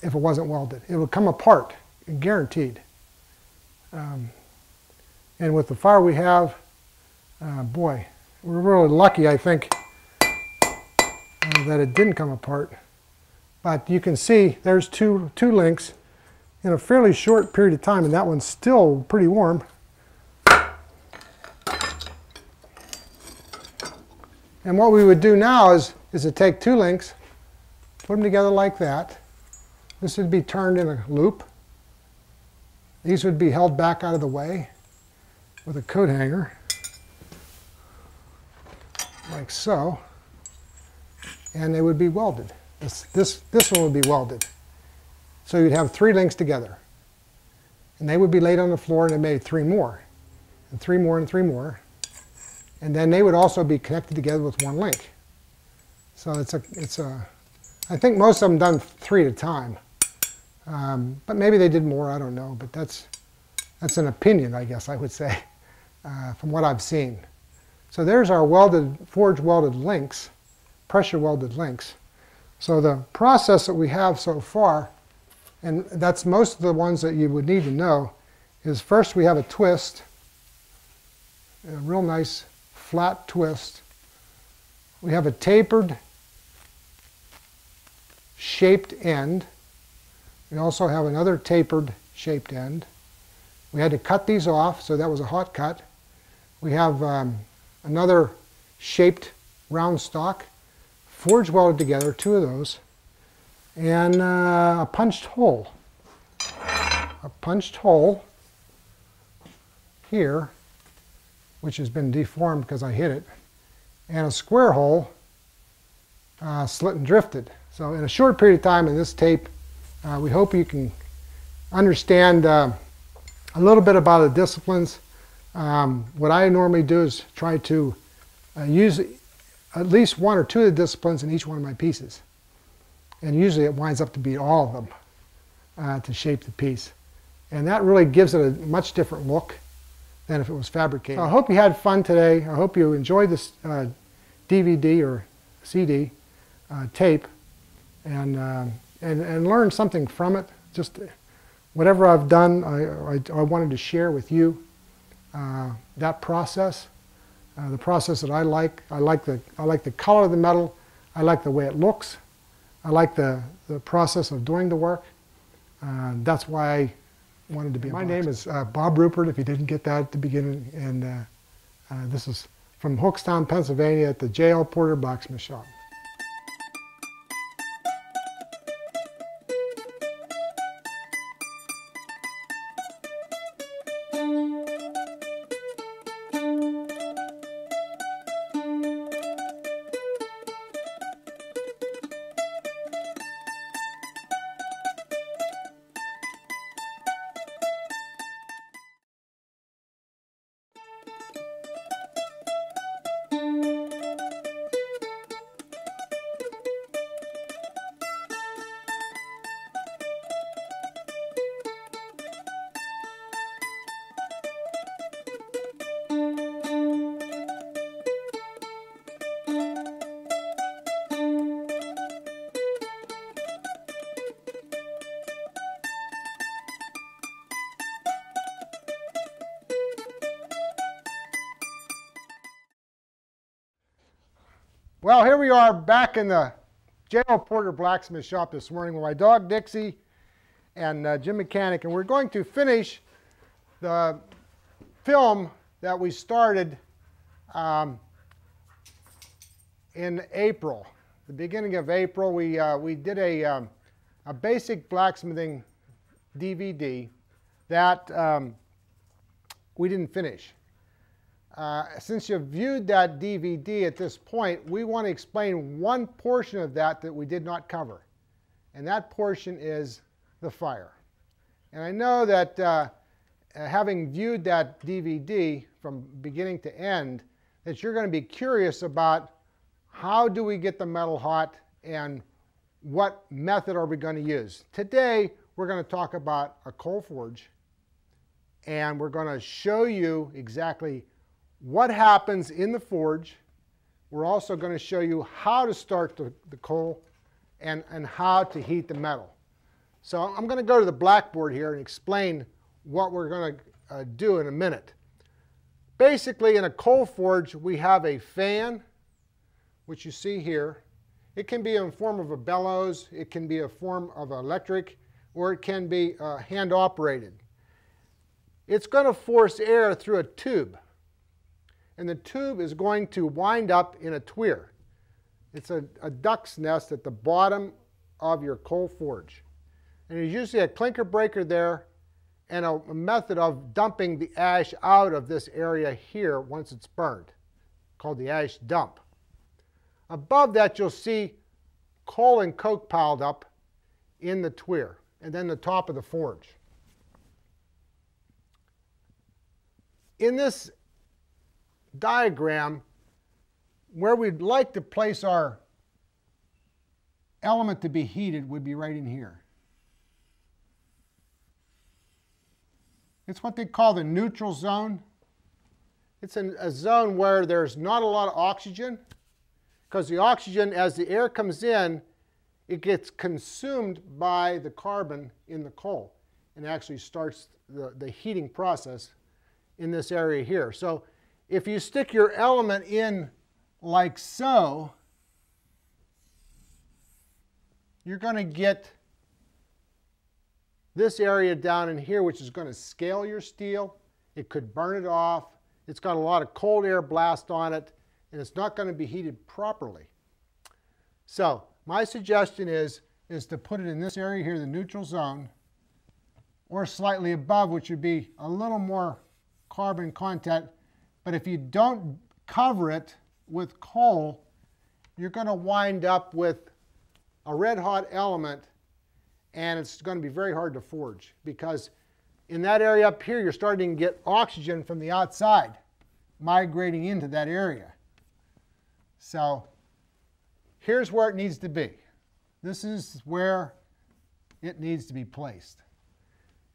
if it wasn't welded. It would come apart, guaranteed. And with the fire we have, boy, we're really lucky, I think, that it didn't come apart. But you can see there's two links in a fairly short period of time, and that one's still pretty warm. And what we would do now is to take two links, put them together like that. This would be turned in a loop. These would be held back out of the way with a coat hanger, like so, and they would be welded. This one would be welded. So you'd have three links together, and they would be laid on the floor, and they made three more, and three more, and three more, and then they would also be connected together with one link. So I think most of them done three at a time, but maybe they did more, I don't know, but that's an opinion, I guess I would say, from what I've seen. So there's our forge welded links, pressure welded links. So the process that we have so far, and that's most of the ones that you would need to know, is first we have a twist, a real nice flat twist. We have a tapered shaped end. We also have another tapered shaped end. We had to cut these off, so that was a hot cut. We have another shaped round stock, forge welded together, two of those, and a punched hole. A punched hole here, which has been deformed because I hit it, and a square hole slit and drifted. So in a short period of time in this tape, we hope you can understand a little bit about the disciplines. What I normally do is try to use at least one or two of the disciplines in each one of my pieces. And usually it winds up to be all of them to shape the piece. And that really gives it a much different look than if it was fabricated. So I hope you had fun today. I hope you enjoyed this DVD or CD tape and learned something from it. Just whatever I've done, I wanted to share with you that process, the process that I like. I like the color of the metal. I like the way it looks. I like the process of doing the work. That's why I wanted to be. My name is Bob Rupert, if you didn't get that at the beginning, and this is from Hookstown, Pennsylvania, at the J.L. Porter Blacksmith Shop. Well, here we are back in the J.L. Porter Blacksmith Shop this morning with my dog Dixie and Jim Mechanic, and we're going to finish the film that we started in April. the beginning of April, we did a basic blacksmithing DVD that we didn't finish. Since you've viewed that DVD at this point, we want to explain one portion of that that we did not cover. And that portion is the fire. And I know that having viewed that DVD from beginning to end, that you're going to be curious about how do we get the metal hot and what method are we going to use. Today, we're going to talk about a coal forge, and we're going to show you exactly what happens in the forge. We're also going to show you how to start the coal and how to heat the metal. So I'm going to go to the blackboard here and explain what we're going to do in a minute. Basically, in a coal forge, we have a fan, which you see here. It can be in form of a bellows, it can be a form of electric, or it can be hand operated. It's going to force air through a tube, and the tube is going to wind up in a tweer. It's a duck's nest at the bottom of your coal forge. And there's usually a clinker breaker there and a method of dumping the ash out of this area here once it's burned, called the ash dump. Above that, you'll see coal and coke piled up in the tweer, and then the top of the forge. In this diagram, where we'd like to place our element to be heated would be right in here. It's what they call the neutral zone. It's a zone where there's not a lot of oxygen, because the oxygen, as the air comes in, it gets consumed by the carbon in the coal and actually starts the heating process in this area here. So if you stick your element in like so, you're going to get this area down in here, which is going to scale your steel. It could burn it off. It's got a lot of cold air blast on it, and it's not going to be heated properly. So my suggestion is to put it in this area here, the neutral zone, or slightly above, which would be a little more carbon content. But if you don't cover it with coal, you're going to wind up with a red hot element, and it's going to be very hard to forge, because in that area up here, you're starting to get oxygen from the outside migrating into that area. So here's where it needs to be. This is where it needs to be placed.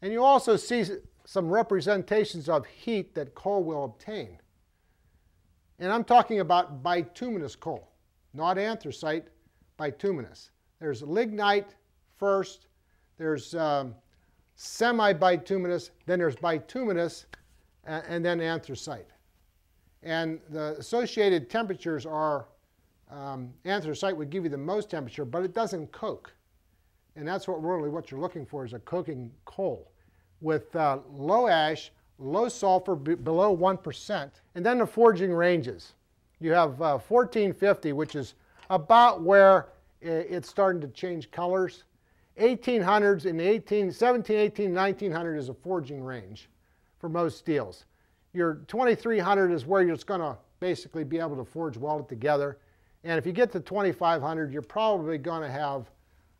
And you also see some representations of heat that coal will obtain. And I'm talking about bituminous coal, not anthracite, bituminous. There's lignite first, there's semi-bituminous, then there's bituminous, and then anthracite. And the associated temperatures are, anthracite would give you the most temperature, but it doesn't coke. And that's really what you're looking for, is a coking coal with low ash, low sulfur, below 1%. And then the forging ranges. You have 1450, which is about where it's starting to change colors. 1800s and 17, 18, 1900 is a forging range for most steels. Your 2300 is where you're just going to basically be able to forge weld it together. And if you get to 2500, you're probably going to have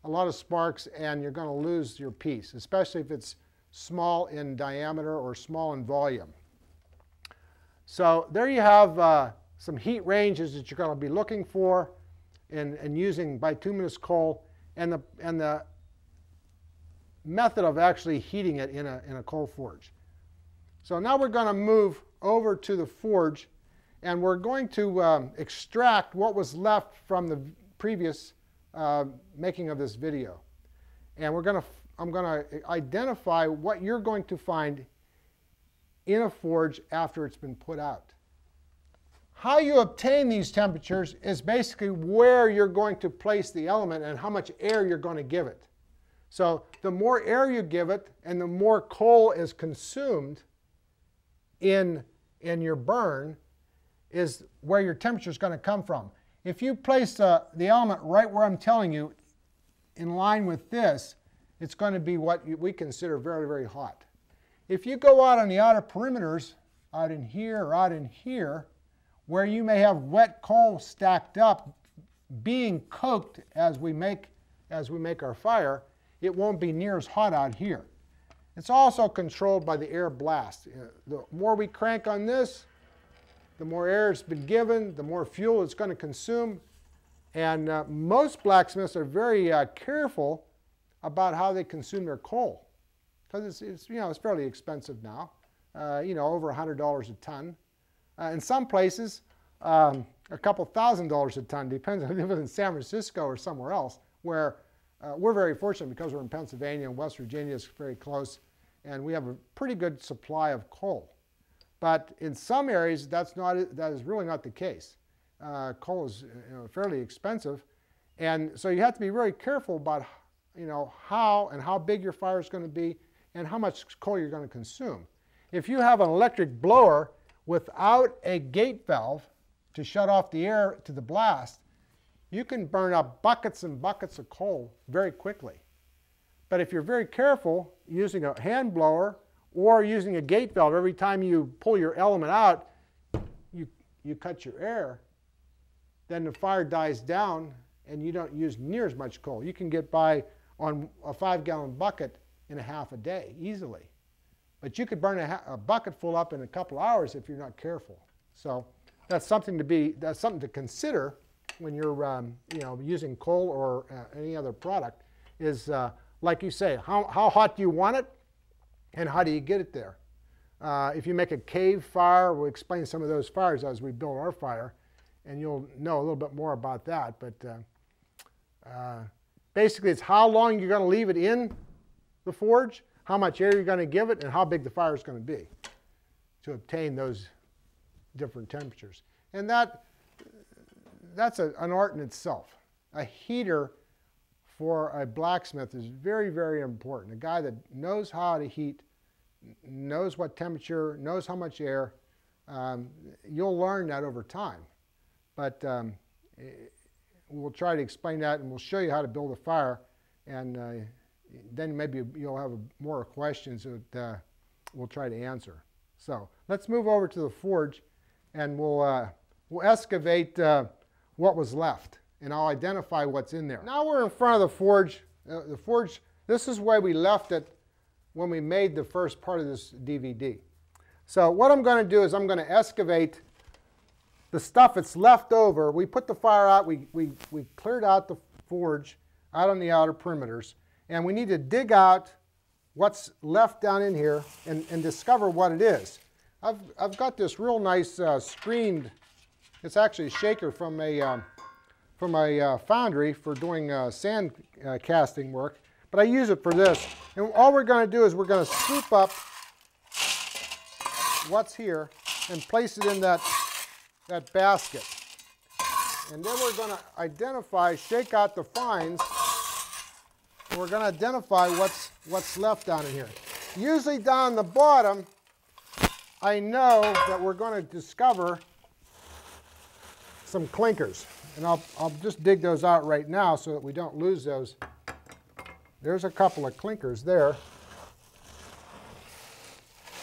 a lot of sparks and you're going to lose your piece, especially if it's small in diameter or small in volume. So there you have some heat ranges that you're going to be looking for and using bituminous coal, and the method of actually heating it in a coal forge. So now we're going to move over to the forge, and we're going to extract what was left from the previous making of this video. And I'm going to identify what you're going to find in a forge after it's been put out. How you obtain these temperatures is basically where you're going to place the element and how much air you're going to give it. So the more air you give it and the more coal is consumed in your burn is where your temperature is going to come from. If you place the element right where I'm telling you, in line with this, it's going to be what we consider very, very hot. If you go out on the outer perimeters, out in here or out in here, where you may have wet coal stacked up, being cooked as we make our fire, it won't be near as hot out here. It's also controlled by the air blast. The more we crank on this, the more air it's been given, the more fuel it's going to consume. And most blacksmiths are very careful about how they consume their coal, because it's fairly expensive now. Over $100 a ton. In some places, a couple $1,000s a ton, depends on if it's in San Francisco or somewhere else, where we're very fortunate because we're in Pennsylvania and West Virginia is very close, and we have a pretty good supply of coal. But in some areas, that is really not the case. Coal is fairly expensive, and so you have to be very careful about how big your fire is going to be and how much coal you're going to consume. If you have an electric blower without a gate valve to shut off the air to the blast, you can burn up buckets and buckets of coal very quickly. But if you're very careful using a hand blower or using a gate valve, every time you pull your element out, you cut your air, then the fire dies down and you don't use near as much coal. You can get by on a 5-gallon bucket in a half a day easily. But you could burn a bucket full up in a couple hours if you're not careful. So that's something to consider when you're using coal or any other product. Is like you say, how hot do you want it, and how do you get it there? If you make a cave fire, we'll explain some of those fires as we build our fire, and you'll know a little bit more about that. But basically, it's how long you're going to leave it in the forge, how much air you're going to give it, and how big the fire is going to be to obtain those different temperatures. And that's an art in itself. A heater for a blacksmith is very, very important. A guy that knows how to heat, knows what temperature, knows how much air. You'll learn that over time. But we'll try to explain that, and we'll show you how to build a fire, and then maybe you'll have more questions that we'll try to answer. So let's move over to the forge, and we'll excavate what was left, and I'll identify what's in there. Now we're in front of the forge. This is where we left it when we made the first part of this DVD. So what I'm going to do is I'm going to excavate the stuff that's left over. We put the fire out, we cleared out the forge out on the outer perimeters, and we need to dig out what's left down in here and discover what it is. I've got this real nice screened, it's actually a shaker from a foundry for doing sand casting work, but I use it for this. And all we're going to do is we're going to scoop up what's here and place it in that basket. And then we're going to identify, shake out the fines, and we're going to identify what's left down in here. Usually down the bottom, I know that we're going to discover some clinkers. And I'll just dig those out right now so that we don't lose those. There's a couple of clinkers there.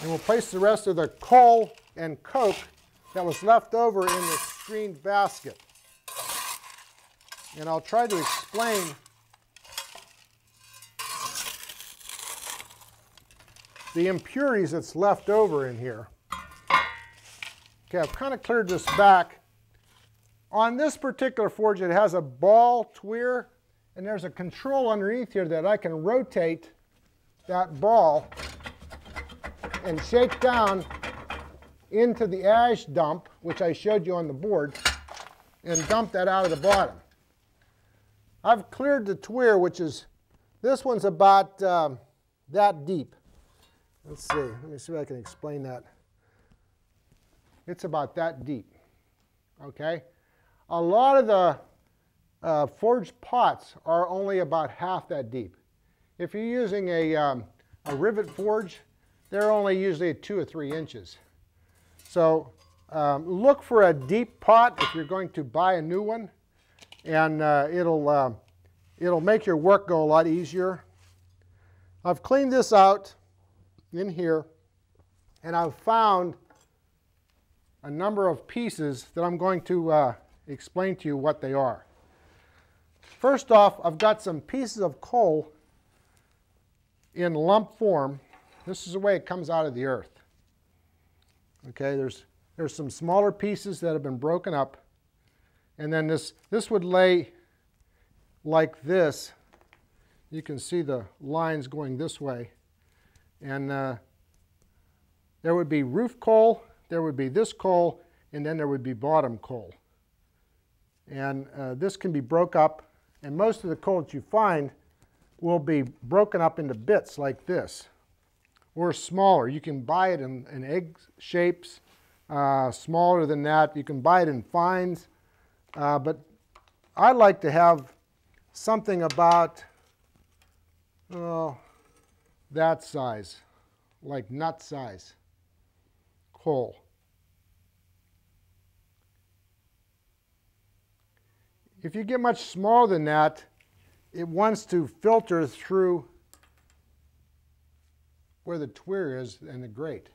And we'll place the rest of the coal and coke that was left over in the screened basket. And I'll try to explain the impurities that's left over in here. Okay, I've kind of cleared this back. On this particular forge, it has a ball tweer, and there's a control underneath here that I can rotate that ball and shake down into the ash dump, which I showed you on the board, and dump that out of the bottom. I've cleared the tweer, which is, this one's about that deep. Let's see, let me see if I can explain that. It's about that deep, okay? A lot of the forged pots are only about half that deep. If you're using a rivet forge, they're only usually 2 or 3 inches. So Look for a deep pot if you're going to buy a new one, and it'll make your work go a lot easier. I've cleaned this out in here, and I've found a number of pieces that I'm going to explain to you what they are. First off, I've got some pieces of coal in lump form. This is the way it comes out of the earth. Okay, there's some smaller pieces that have been broken up, and then this would lay like this. You can see the lines going this way, and there would be roof coal, there would be this coal, and then there would be bottom coal. And this can be broke up, and most of the coal that you find will be broken up into bits like this, or smaller. You can buy it in egg shapes, smaller than that. You can buy it in fines, but I like to have something about that size, like nut size coal. If you get much smaller than that, it wants to filter through where the tweer is and the grate,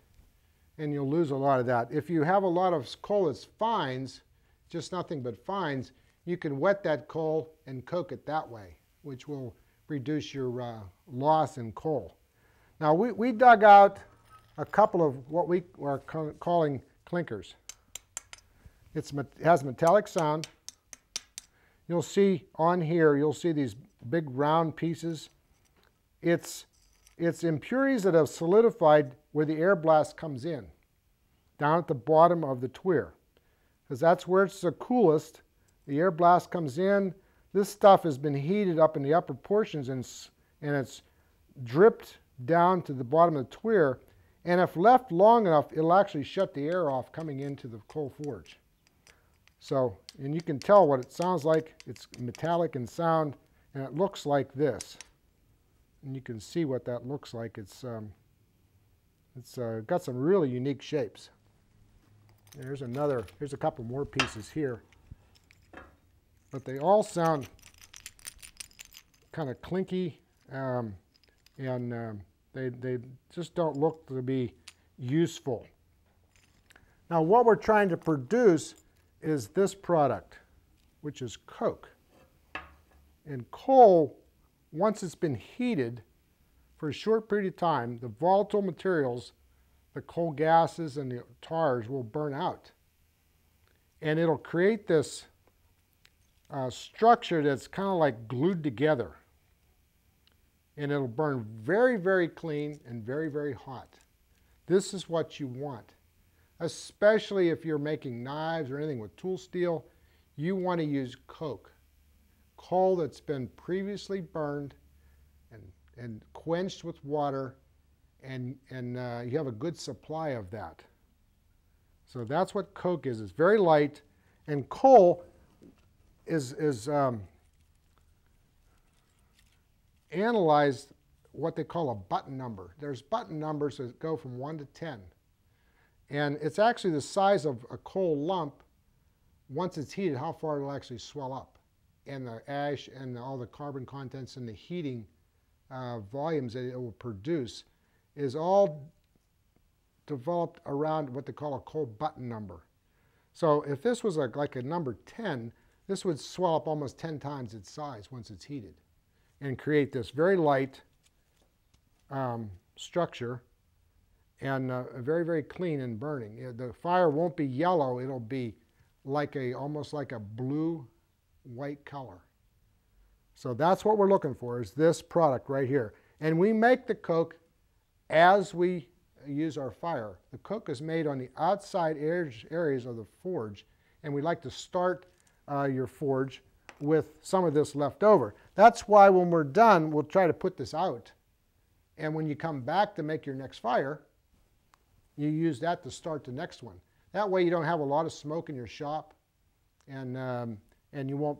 and you'll lose a lot of that. If you have a lot of coal that's fines, just nothing but fines, you can wet that coal and coke it that way, which will reduce your loss in coal. Now we dug out a couple of what we are calling clinkers. It has metallic sound. You'll see on here, you'll see these big round pieces. It's impurities that have solidified where the air blast comes in, down at the bottom of the tweer, because that's where it's the coolest. The air blast comes in. This stuff has been heated up in the upper portions, and it's dripped down to the bottom of the tweer, and if left long enough, it'll actually shut the air off coming into the coal forge. So, and you can tell what it sounds like. It's metallic in sound, and it looks like this. And you can see what that looks like. It's got some really unique shapes. Here's a couple more pieces here. But they all sound kind of clinky, and they just don't look to be useful. Now what we're trying to produce is this product, which is coke. And coal, once it's been heated for a short period of time, the volatile materials, the coal gases and the tars will burn out. And it'll create this structure that's kind of like glued together. And it'll burn very, very clean and very, very hot. This is what you want. Especially if you're making knives or anything with tool steel, you want to use coke. Coal that's been previously burned and quenched with water, and you have a good supply of that. So that's what coke is. It's very light, and coal is analyzed what they call a button number. There's button numbers that go from 1 to 10. And it's actually the size of a coal lump, once it's heated, how far it'll actually swell up. And the ash and all the carbon contents and the heating volumes that it will produce is all developed around what they call a coal button number. So if this was like a number 10, this would swell up almost 10 times its size once it's heated and create this very light structure, and very, very clean and burning. The fire won't be yellow, it'll be like almost like a blue-white color. So that's what we're looking for, is this product right here. And we make the coke as we use our fire. The coke is made on the outside areas of the forge, and we like to start your forge with some of this left over. That's why when we're done, we'll try to put this out. And when you come back to make your next fire, you use that to start the next one. That way you don't have a lot of smoke in your shop, and you won't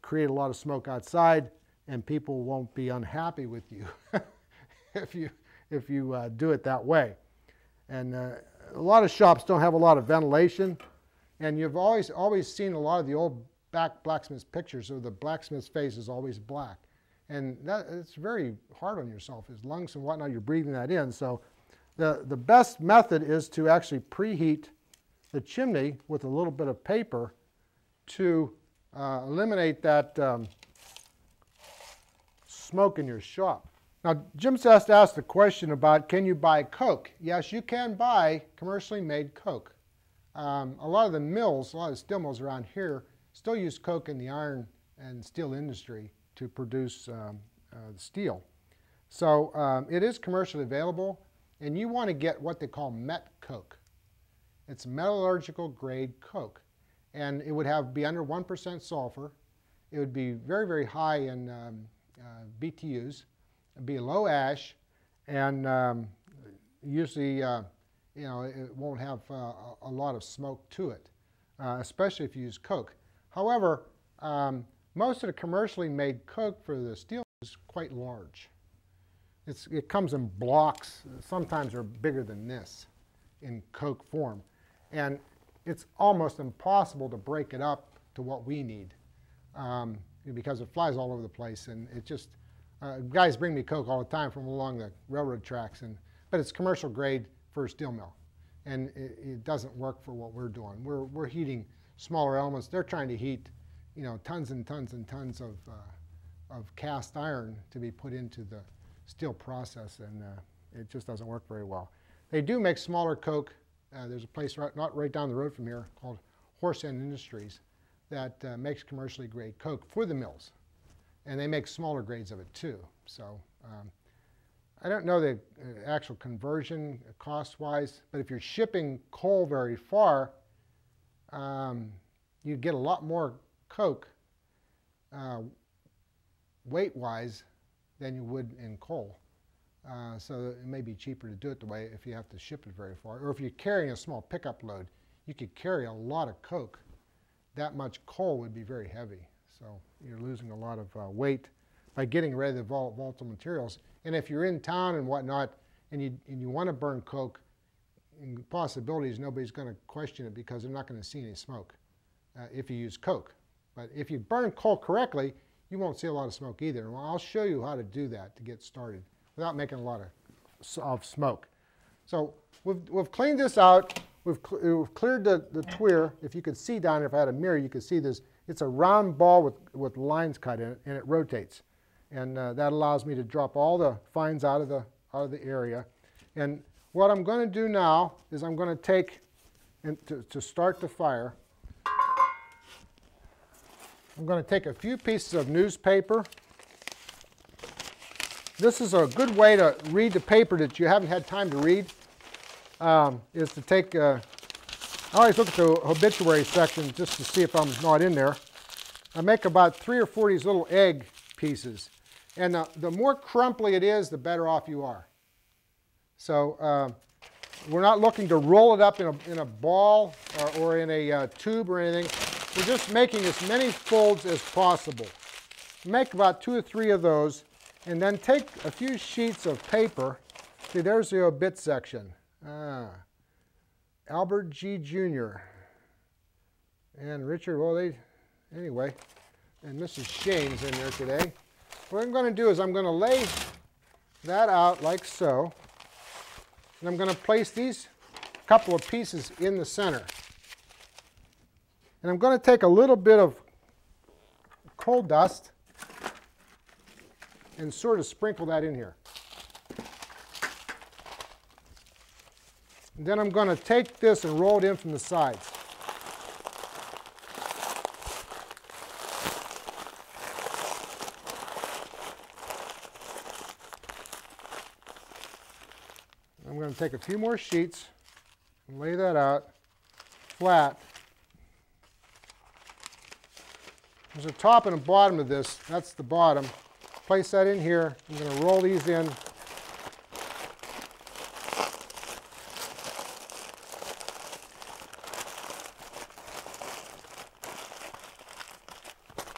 create a lot of smoke outside, and people won't be unhappy with you if you do it that way. And a lot of shops don't have a lot of ventilation, and you've always seen a lot of the old blacksmith's pictures, so the blacksmith's face is always black. And it's very hard on yourself. His lungs and whatnot, you're breathing that in. So the best method is to actually preheat the chimney with a little bit of paper to eliminate that smoke in your shop. Now, Jim just asked the question about, can you buy coke? Yes, you can buy commercially made coke. A lot of the mills, a lot of the steel mills around here still use coke in the iron and steel industry to produce steel. So it is commercially available, and you want to get what they call met coke. It's metallurgical grade coke, and it would be under 1% sulfur. It would be very, very high in BTUs. It'd be low ash, and usually you know, it won't have a lot of smoke to it, especially if you use coke. However, most of the commercially made coke for the steel is quite large. It comes in blocks, sometimes they're bigger than this in coke form. And it's almost impossible to break it up to what we need because it flies all over the place. And it just, guys bring me coke all the time from along the railroad tracks, but it's commercial grade for a steel mill. And it doesn't work for what we're doing. We're heating smaller elements. They're trying to heat, you know, tons and tons and tons of cast iron to be put into the steel process, and it just doesn't work very well. They do make smaller coke. There's a place not right down the road from here called Horse End Industries that makes commercially grade coke for the mills, and they make smaller grades of it too. So I don't know the actual conversion cost-wise, but if you're shipping coal very far, you get a lot more coke weight-wise than you would in coal. So it may be cheaper to do it the way if you have to ship it very far. Or if you're carrying a small pickup load, you could carry a lot of coke. That much coal would be very heavy. So you're losing a lot of weight by getting rid of the volatile materials. And if you're in town and whatnot, and you want to burn coke, the possibility is nobody's going to question it because they're not going to see any smoke if you use coke. But if you burn coal correctly, you won't see a lot of smoke either. Well, I'll show you how to do that to get started without making a lot of smoke. So we've cleaned this out. We've cleared the tweer. If you could see down here, if I had a mirror, you could see this. It's a round ball with lines cut in it, and it rotates. And that allows me to drop all the fines out of the area. And what I'm going to do now is I'm going to take, and to start the fire, I'm going to take a few pieces of newspaper. This is a good way to read the paper that you haven't had time to read, is to take, I always look at the obituary section just to see if I'm not in there. I make about 3 or 4 of these little egg pieces. And the more crumply it is, the better off you are. So we're not looking to roll it up in a ball or in a tube or anything. We're just making as many folds as possible. Make about 2 or 3 of those, and then take a few sheets of paper. See, there's the obit section. Albert G. Jr. and Richard, well, anyway, and Mrs. Shane's in there today. What I'm going to do is I'm going to lay that out like so, and I'm going to place these couple of pieces in the center. And I'm going to take a little bit of coal dust and sort of sprinkle that in here. And then I'm going to take this and roll it in from the sides. I'm going to take a few more sheets and lay that out flat. There's a top and a bottom of this. That's the bottom. Place that in here. I'm going to roll these in.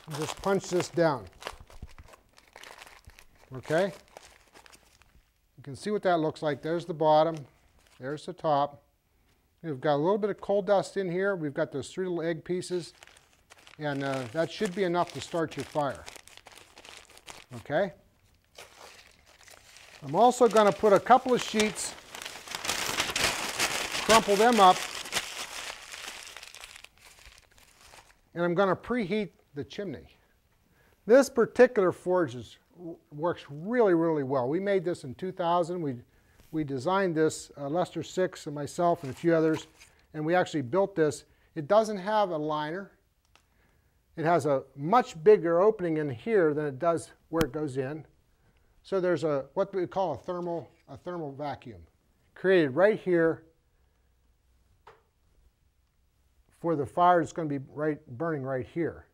And just punch this down. Okay? You can see what that looks like. There's the bottom. There's the top. We've got a little bit of coal dust in here. We've got those 3 little egg pieces, and that should be enough to start your fire. Okay? I'm also going to put a couple of sheets, crumple them up, and I'm going to preheat the chimney. This particular forge works really, really well. We made this in 2000. We designed this, Lester Six and myself and a few others, and we actually built this. It doesn't have a liner. It has a much bigger opening in here than it does where it goes in. So there's what we call a thermal vacuum created right here for the fire that's going to be burning right here.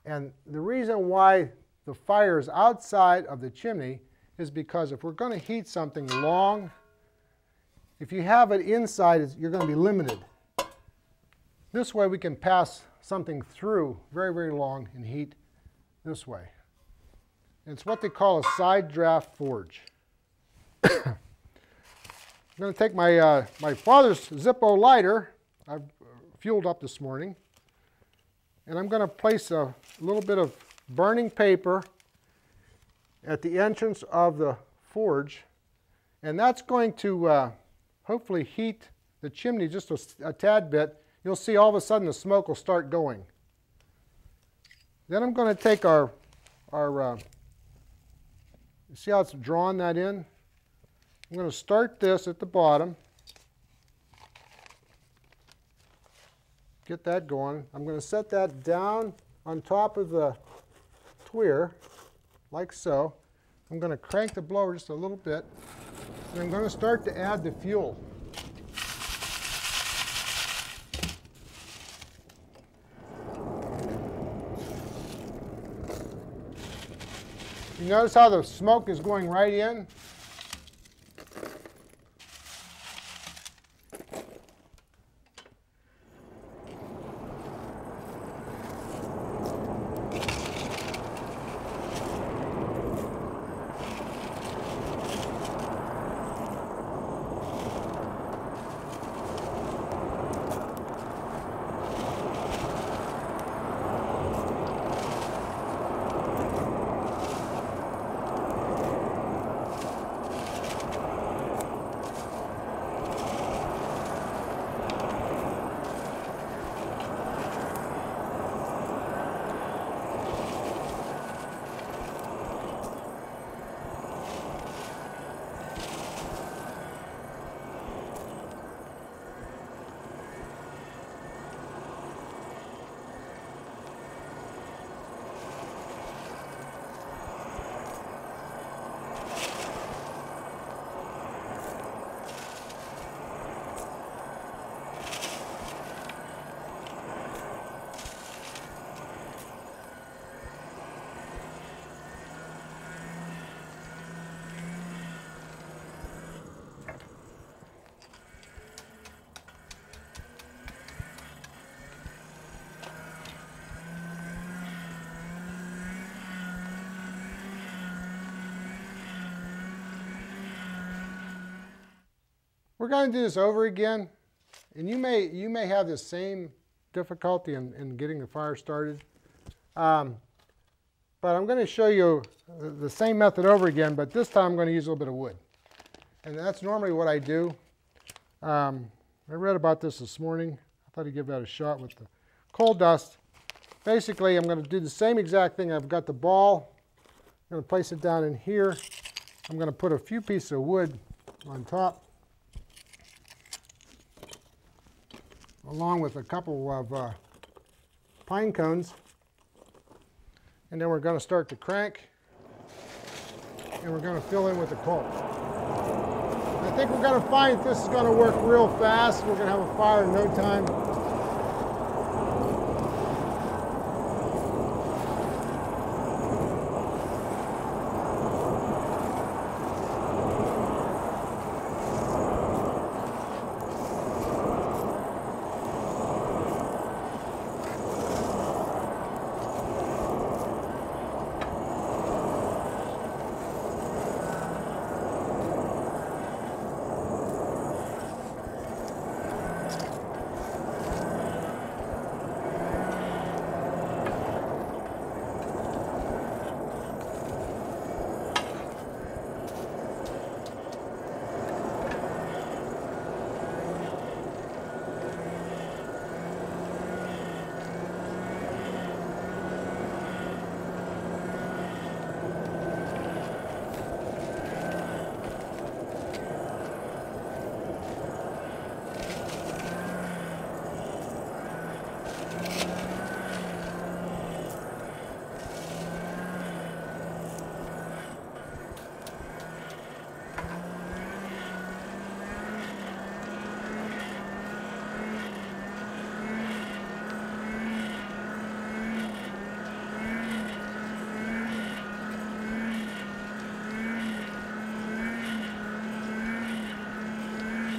And the reason why the fire is outside of the chimney is because if we're going to heat something long, if you have it inside, you're going to be limited. This way we can pass something through very, very long and heat this way. It's what they call a side draft forge. I'm going to take my father's Zippo lighter. I've fueled up this morning. And I'm going to place a little bit of burning paper at the entrance of the forge, and that's going to hopefully heat the chimney just a tad bit. You'll see all of a sudden the smoke will start going. Then I'm going to take our you see how it's drawn that in? I'm going to start this at the bottom, get that going. I'm going to set that down on top of the tweer, like so. I'm going to crank the blower just a little bit, and I'm going to start to add the fuel. You notice how the smoke is going right in? We're going to do this over again, and you may have the same difficulty in getting the fire started. But I'm going to show you the same method over again, but this time I'm going to use a little bit of wood. And that's normally what I do. I read about this morning. I thought I'd give that a shot with the coal dust. Basically, I'm going to do the same exact thing. I've got the ball. I'm going to place it down in here. I'm going to put a few pieces of wood on top, along with a couple of pine cones. And then we're going to start to crank, and we're going to fill in with the coal. I think we're going to find that this is going to work real fast. We're going to have a fire in no time.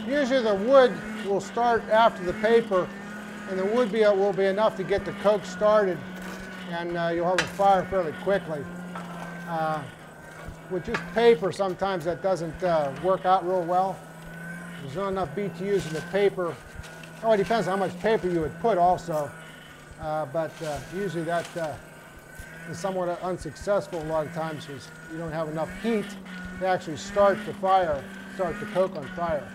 Usually the wood will start after the paper, and the wood will be enough to get the coke started, and you'll have a fire fairly quickly. With just paper, sometimes that doesn't work out real well. There's not enough BTUs in the paper. Oh, it depends on how much paper you would put also, but usually that is somewhat unsuccessful a lot of times because you don't have enough heat to actually start the fire, start the coke on fire.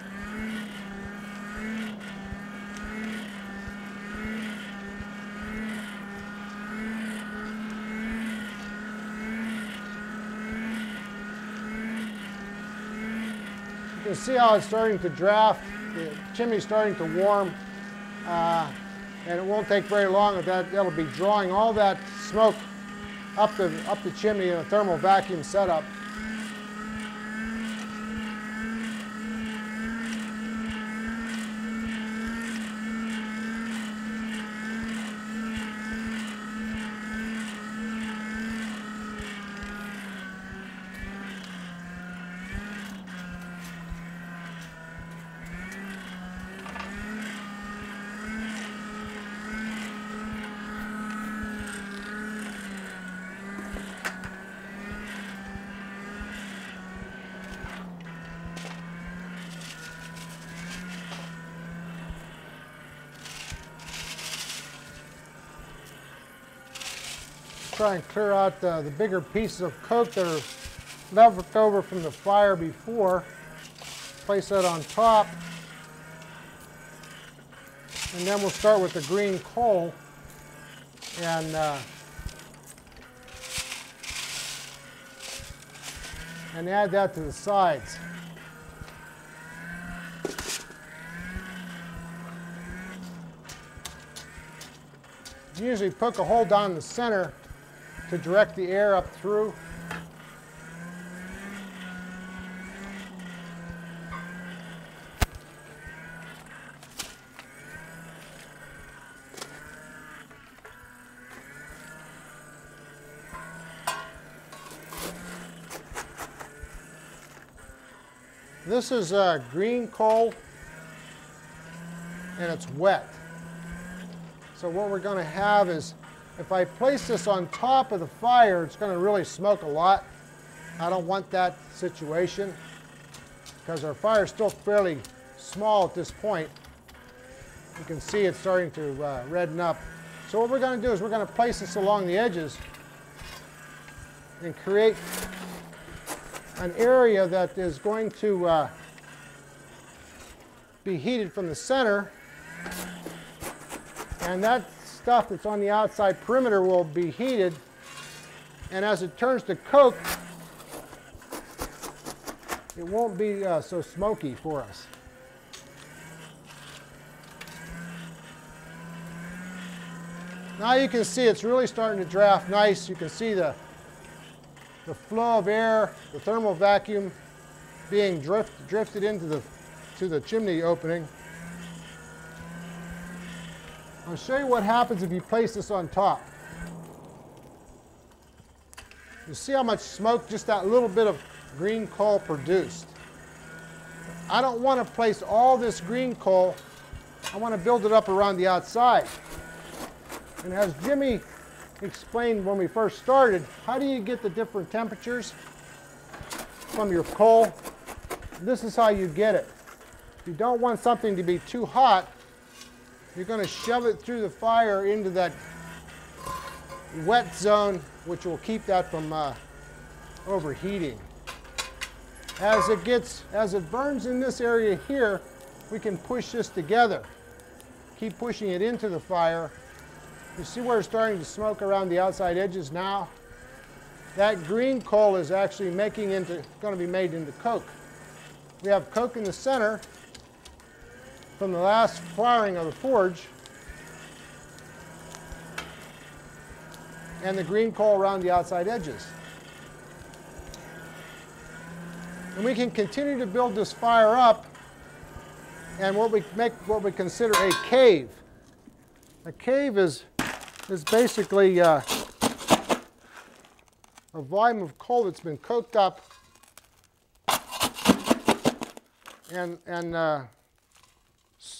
You can see how it's starting to draft. The chimney's starting to warm, and it won't take very long of that. It'll be drawing all that smoke up the chimney in a thermal vacuum setup. Try and clear out the bigger pieces of coke that are left over from the fire before. Place that on top. And then we'll start with the green coal and add that to the sides. Usually poke a hole down the center to direct the air up through. This is green coal, and it's wet. So what we're going to have is, if I place this on top of the fire, it's going to really smoke a lot. I don't want that situation because our fire is still fairly small at this point. You can see it's starting to redden up. So what we're going to do is we're going to place this along the edges and create an area that is going to be heated from the center, and that stuff that's on the outside perimeter will be heated, and as it turns to coke, it won't be so smoky for us. Now you can see it's really starting to draft nice. You can see the flow of air, the thermal vacuum being drifted into the chimney opening. I'll show you what happens if you place this on top. You see how much smoke just that little bit of green coal produced. I don't want to place all this green coal. I want to build it up around the outside. And as Jimmy explained when we first started, how do you get the different temperatures from your coal? This is how you get it. If you don't want something to be too hot, you're going to shove it through the fire into that wet zone, which will keep that from overheating. As it burns in this area here, we can push this together. Keep pushing it into the fire. You see where it's starting to smoke around the outside edges now? That green coal is actually going to be made into coke. We have coke in the center from the last firing of the forge, and the green coal around the outside edges. And we can continue to build this fire up, and what we consider a cave. A cave is basically a volume of coal that's been coked up and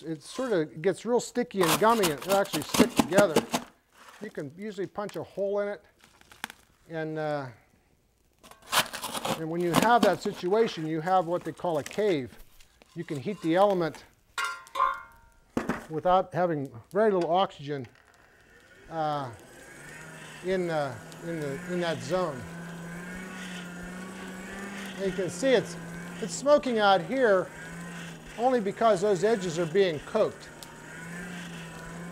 it sort of gets real sticky and gummy and it'll actually stick together. You can usually punch a hole in it, and when you have that situation, you have what they call a cave. You can heat the element without having very little oxygen in that zone. And you can see it's smoking out here only because those edges are being cooked.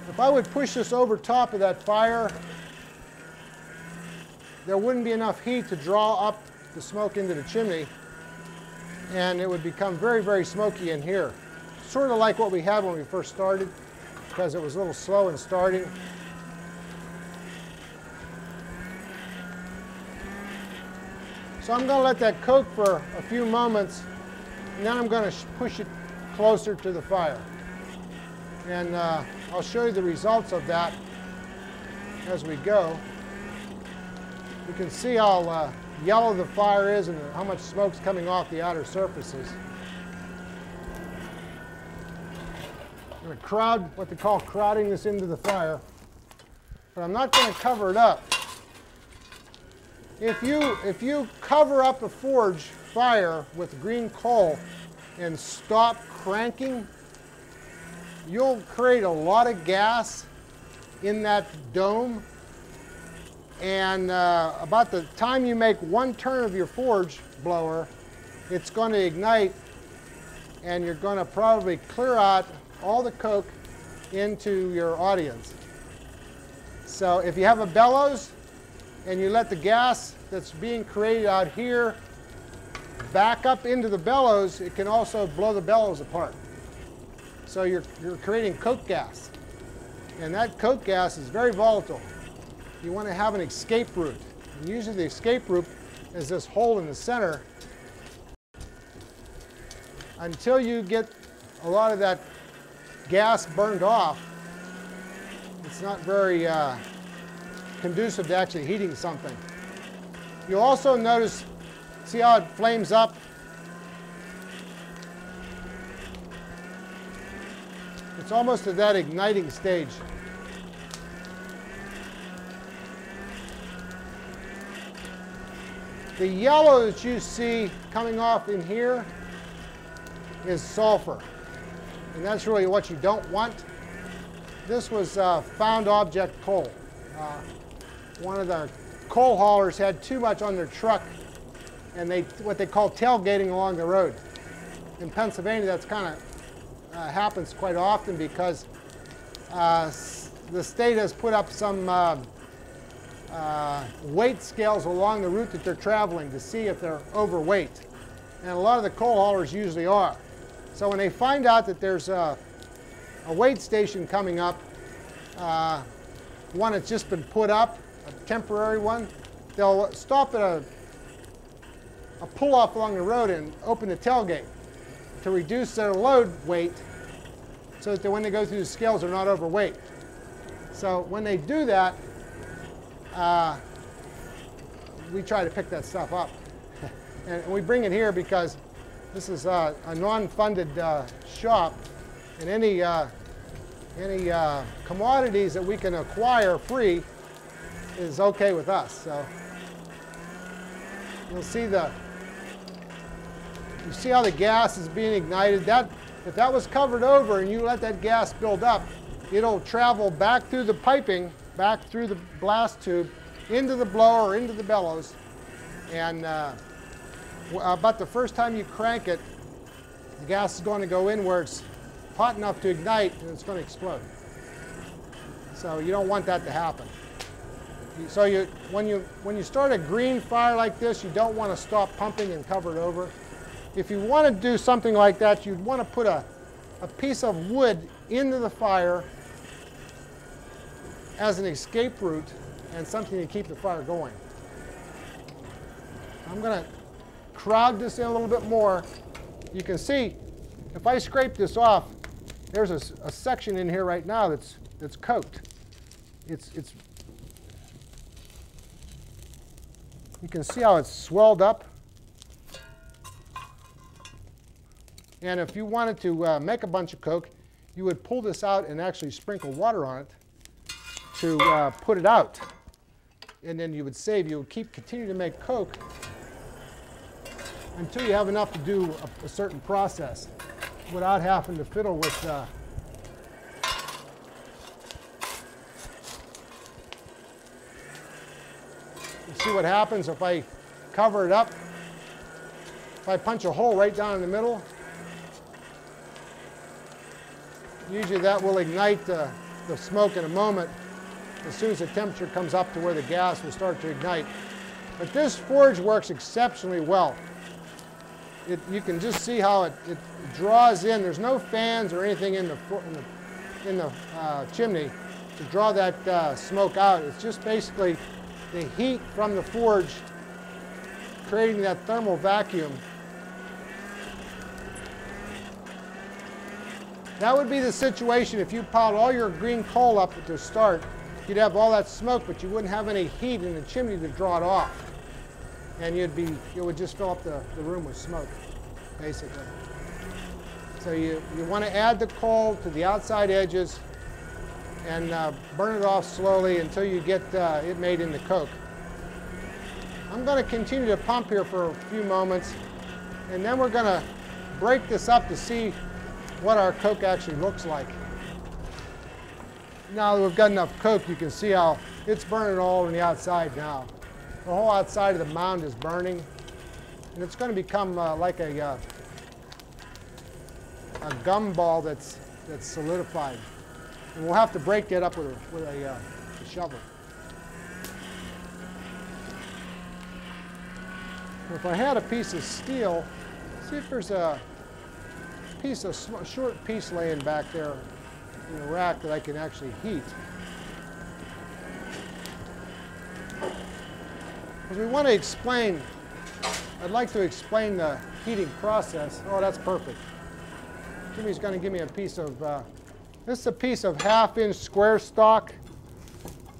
If I would push this over top of that fire, there wouldn't be enough heat to draw up the smoke into the chimney, and it would become very, very smoky in here. Sort of like what we had when we first started, because it was a little slow in starting. So I'm going to let that cook for a few moments, and then I'm going to push it closer to the fire. And I'll show you the results of that as we go. You can see how yellow the fire is and how much smoke's coming off the outer surfaces. I'm going to crowd, what they call crowding this into the fire, but I'm not going to cover it up. If you cover up a forge fire with green coal and stop cranking, you'll create a lot of gas in that dome, and about the time you make one turn of your forge blower, it's going to ignite, and you're going to probably clear out all the coke into your audience. So if you have a bellows and you let the gas that's being created out here back up into the bellows, it can also blow the bellows apart. So you're creating coke gas, and that coke gas is very volatile. You want to have an escape route, and usually the escape route is this hole in the center. Until you get a lot of that gas burned off, it's not very conducive to actually heating something. You'll also notice, see how it flames up? It's almost at that igniting stage. The yellow that you see coming off in here is sulfur, and that's really what you don't want. This was found object coal. One of the coal haulers had too much on their truck, and what they call tailgating along the road. In Pennsylvania, that's kind of happens quite often because the state has put up some weight scales along the route that they're traveling to see if they're overweight. And a lot of the coal haulers usually are. So when they find out that there's a weight station coming up, one that's just been put up, a temporary one, they'll stop at a pull-off along the road and open the tailgate to reduce their load weight so that when they go through the scales, they're not overweight. So when they do that, we try to pick that stuff up. And we bring it here because this is a non-funded shop, and any commodities that we can acquire free is okay with us. So you'll see you see how the gas is being ignited. If that was covered over and you let that gas build up, it'll travel back through the piping, back through the blast tube, into the blower, into the bellows, and about the first time you crank it, the gas is going to go in where it's hot enough to ignite, and it's going to explode. So you don't want that to happen. So when you start a green fire like this, you don't want to stop pumping and cover it over. If you want to do something like that, you'd want to put a piece of wood into the fire as an escape route and something to keep the fire going. I'm going to crowd this in a little bit more. You can see if I scrape this off, there's a section in here right now that's coked. You can see how it's swelled up. And if you wanted to make a bunch of coke, you would pull this out and actually sprinkle water on it to put it out. And then you would save, you would continue to make coke until you have enough to do a certain process without having to fiddle with you see what happens if I cover it up? If I punch a hole right down in the middle, usually that will ignite the smoke in a moment as soon as the temperature comes up to where the gas will start to ignite. But this forge works exceptionally well. You can just see how it draws in. There's no fans or anything in the chimney to draw that smoke out. It's just basically the heat from the forge creating that thermal vacuum. That would be the situation if you piled all your green coal up at the start. You'd have all that smoke, but you wouldn't have any heat in the chimney to draw it off. And it would just fill up the room with smoke, basically. So you want to add the coal to the outside edges and burn it off slowly until you get it made into coke. I'm going to continue to pump here for a few moments, and then we're going to break this up to see what our coke actually looks like. Now that we've got enough coke, you can see how it's burning all on the outside now. The whole outside of the mound is burning, and it's going to become like a gum ball that's solidified. And we'll have to break that up with a shovel. If I had a piece of steel, see if there's a short piece laying back there in the rack that I can actually heat. Because we want to explain, I'd like to explain the heating process. Oh, that's perfect. Jimmy's going to give me a piece of, this is a piece of 1/2-inch square stock.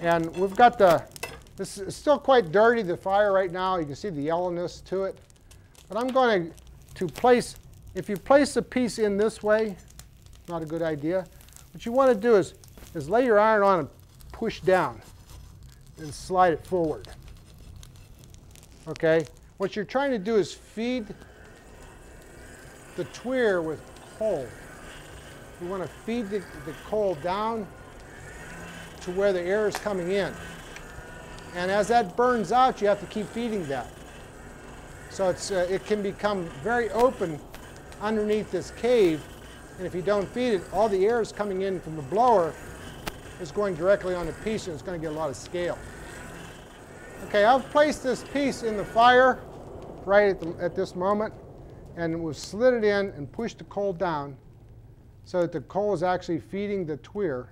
And we've got this is still quite dirty, the fire right now. You can see the yellowness to it. But I'm going to place, if you place a piece in this way, not a good idea. What you want to do is lay your iron on and push down and slide it forward. Okay? What you're trying to do is feed the tweer with coal. You want to feed the coal down to where the air is coming in. And as that burns out, you have to keep feeding that. So it can become very open underneath this cave, and if you don't feed it, all the air is coming in from the blower is going directly on the piece, and it's going to get a lot of scale. Okay, I've placed this piece in the fire right at this moment, and we've slid it in and pushed the coal down so that the coal is actually feeding the tweer,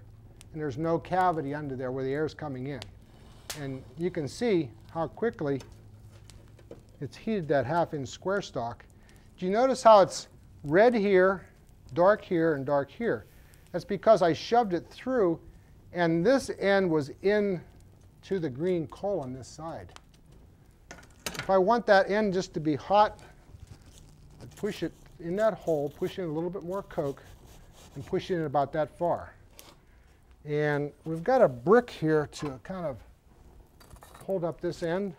and there's no cavity under there where the air is coming in. And you can see how quickly it's heated that 1/2-inch square stock. Do you notice how it's red here, dark here, and dark here? That's because I shoved it through, and this end was in to the green coal on this side. If I want that end just to be hot, I push it in that hole, push in a little bit more coke, and push it in about that far. And we've got a brick here to kind of hold up this end.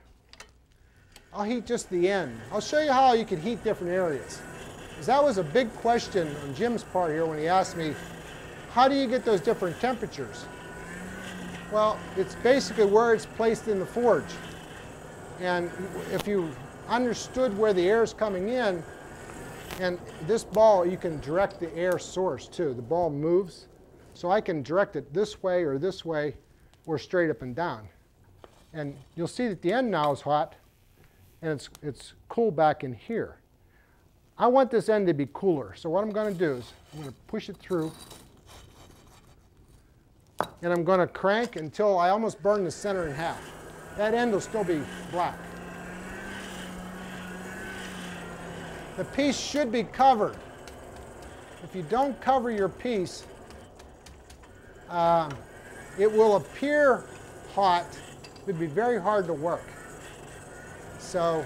I'll heat just the end. I'll show you how you can heat different areas. Because that was a big question on Jim's part here when he asked me, how do you get those different temperatures? Well, it's basically where it's placed in the forge. And if you understood where the air is coming in, and this ball, you can direct the air source too. The ball moves, so I can direct it this way or straight up and down. And you'll see that the end now is hot, and it's cool back in here. I want this end to be cooler, so what I'm going to do is I'm going to push it through, and I'm going to crank until I almost burn the center in half. That end will still be black. The piece should be covered. If you don't cover your piece, it will appear hot. It would be very hard to work. So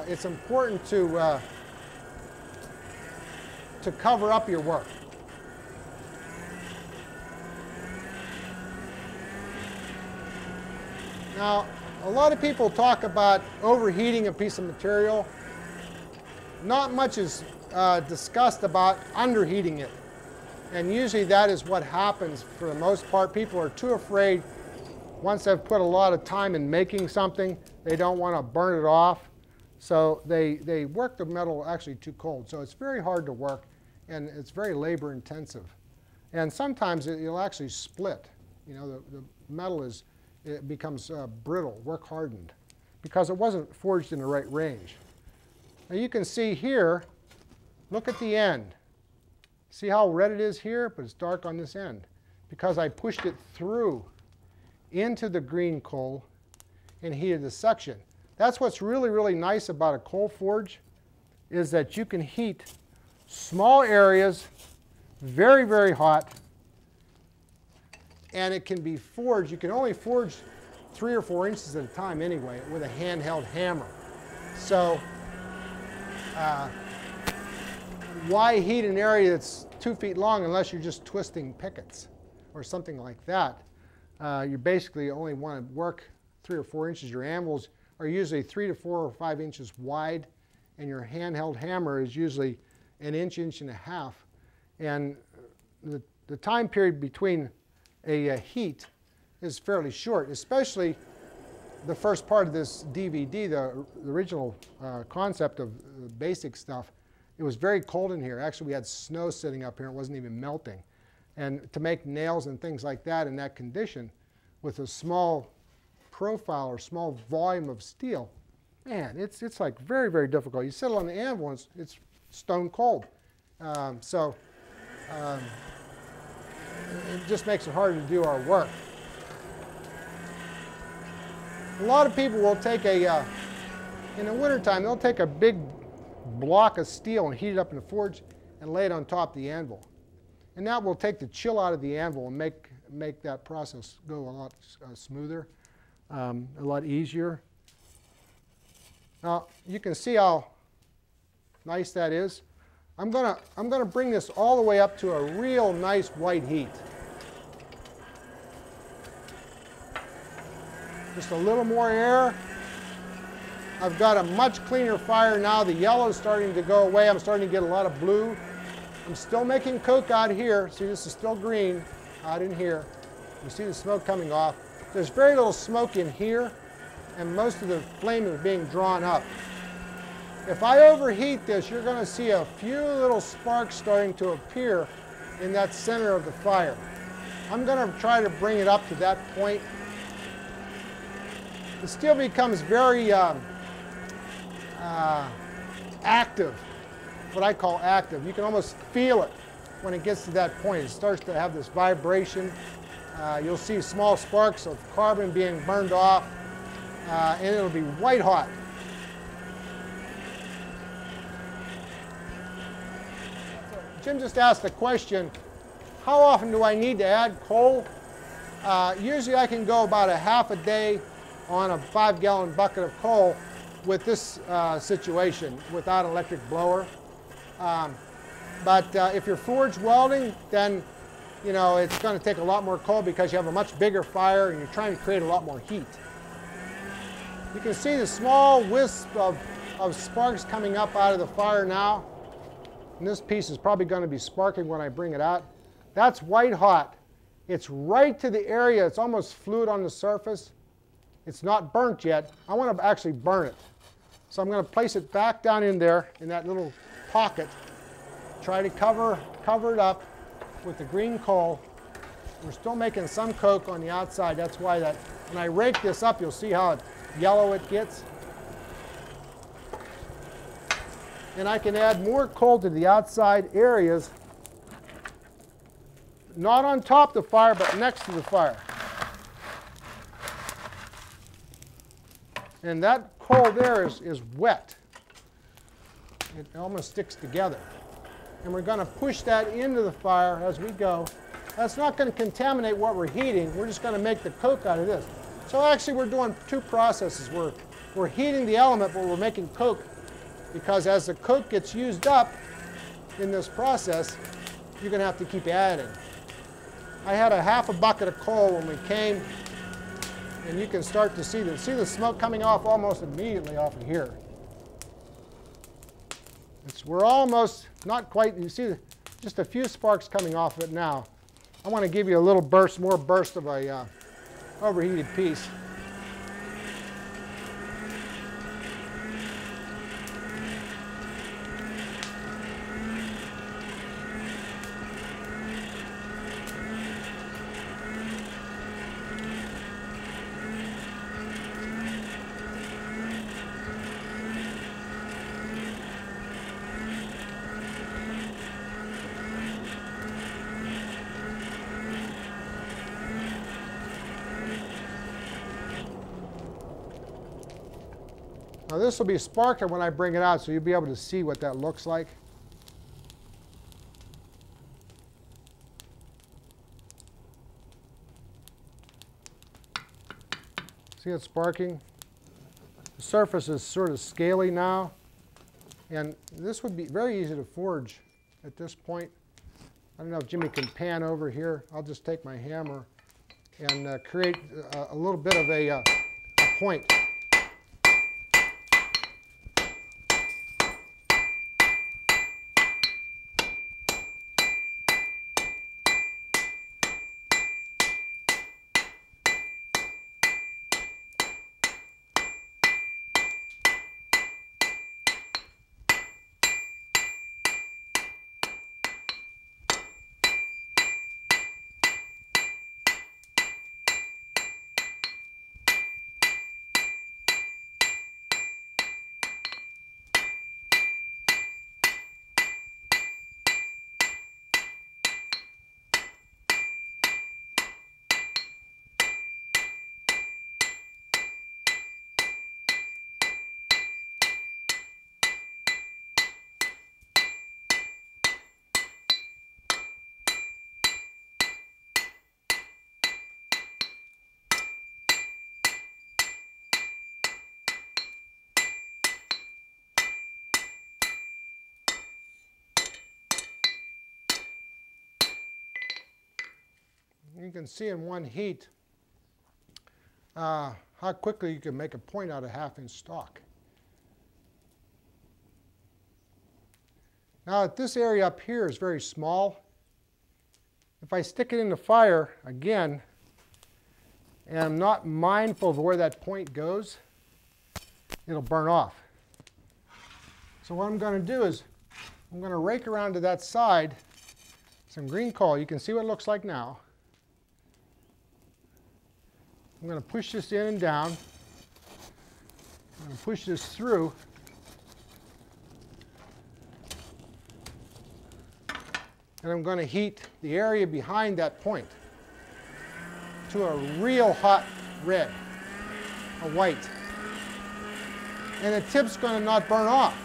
it's important to cover up your work. Now, a lot of people talk about overheating a piece of material. Not much is discussed about underheating it. And usually that is what happens for the most part. People are too afraid, once they've put a lot of time in making something, they don't want to burn it off. So they work the metal actually too cold. So it's very hard to work, and it's very labor intensive. And sometimes it'll actually split. You know, the metal it becomes brittle, work hardened, because it wasn't forged in the right range. Now you can see here, look at the end. See how red it is here, but it's dark on this end, because I pushed it through into the green coal and heated the section. That's what's really, really nice about a coal forge, is that you can heat small areas very, very hot, and it can be forged. You can only forge 3 or 4 inches at a time anyway with a handheld hammer. So why heat an area that's 2 feet long unless you're just twisting pickets or something like that? You basically only want to work 3 or 4 inches. Your anvils are usually 3 to 4 or 5 inches wide, and your handheld hammer is usually an inch, inch and a half. And the time period between a heat is fairly short, especially the first part of this DVD, the original concept of the basic stuff. It was very cold in here. Actually, we had snow sitting up here. It wasn't even melting. And to make nails and things like that in that condition with a small profile or small volume of steel, man, it's like very, very difficult. You sit on the anvil and it's stone cold. It just makes it harder to do our work. A lot of people will take in the wintertime, they'll take a big block of steel and heat it up in the forge and lay it on top of the anvil. And that will take the chill out of the anvil and make that process go a lot smoother, a lot easier. Now, you can see how nice that is. I'm gonna bring this all the way up to a real nice white heat. Just a little more air. I've got a much cleaner fire now. The yellow is starting to go away. I'm starting to get a lot of blue. I'm still making coke out here. See, this is still green out in here. You see the smoke coming off. There's very little smoke in here, and most of the flame is being drawn up. If I overheat this, you're going to see a few little sparks starting to appear in that center of the fire. I'm going to try to bring it up to that point. The steel becomes very active, what I call active. You can almost feel it when it gets to that point. It starts to have this vibration. You'll see small sparks of carbon being burned off, and it'll be white hot. Jim just asked a question, how often do I need to add coal? Usually I can go about a half a day on a 5-gallon bucket of coal with this situation without an electric blower. But if you're forge welding, then you know it's going to take a lot more coal because you have a much bigger fire and you're trying to create a lot more heat. You can see the small wisp of sparks coming up out of the fire now. And this piece is probably going to be sparking when I bring it out. That's white hot. It's right to the area. It's almost fluid on the surface. It's not burnt yet. I want to actually burn it. So I'm going to place it back down in there in that little pocket. Try to cover it up with the green coal. We're still making some coke on the outside. That's why that when I rake this up, you'll see how yellow it gets. And I can add more coal to the outside areas, not on top of the fire, but next to the fire. And that coal there is wet. It almost sticks together. And we're going to push that into the fire as we go. That's not going to contaminate what we're heating. We're just going to make the coke out of this. So actually we're doing two processes. We're heating the element, but we're making coke, because as the coke gets used up in this process, you're going to have to keep adding. I had a half a bucket of coal when we came, And you can start to see the smoke coming off almost immediately off of here. We're almost, not quite, you see just a few sparks coming off of it now. I want to give you a little burst, more burst of a overheated piece. Now this will be sparking when I bring it out, so you'll be able to see what that looks like. See it sparking? The surface is sort of scaly now, and this would be very easy to forge at this point. I don't know if Jimmy can pan over here. I'll just take my hammer and create a little bit of a point. You can see in one heat how quickly you can make a point out of half-inch stock. Now this area up here is very small. If I stick it in the fire again, and I'm not mindful of where that point goes, it'll burn off. So what I'm going to do is I'm going to rake around to that side some green coal. You can see what it looks like now. I'm going to push this in and down. I'm going to push this through. And I'm going to heat the area behind that point to a real hot red, a white. And the tip's going to not burn off.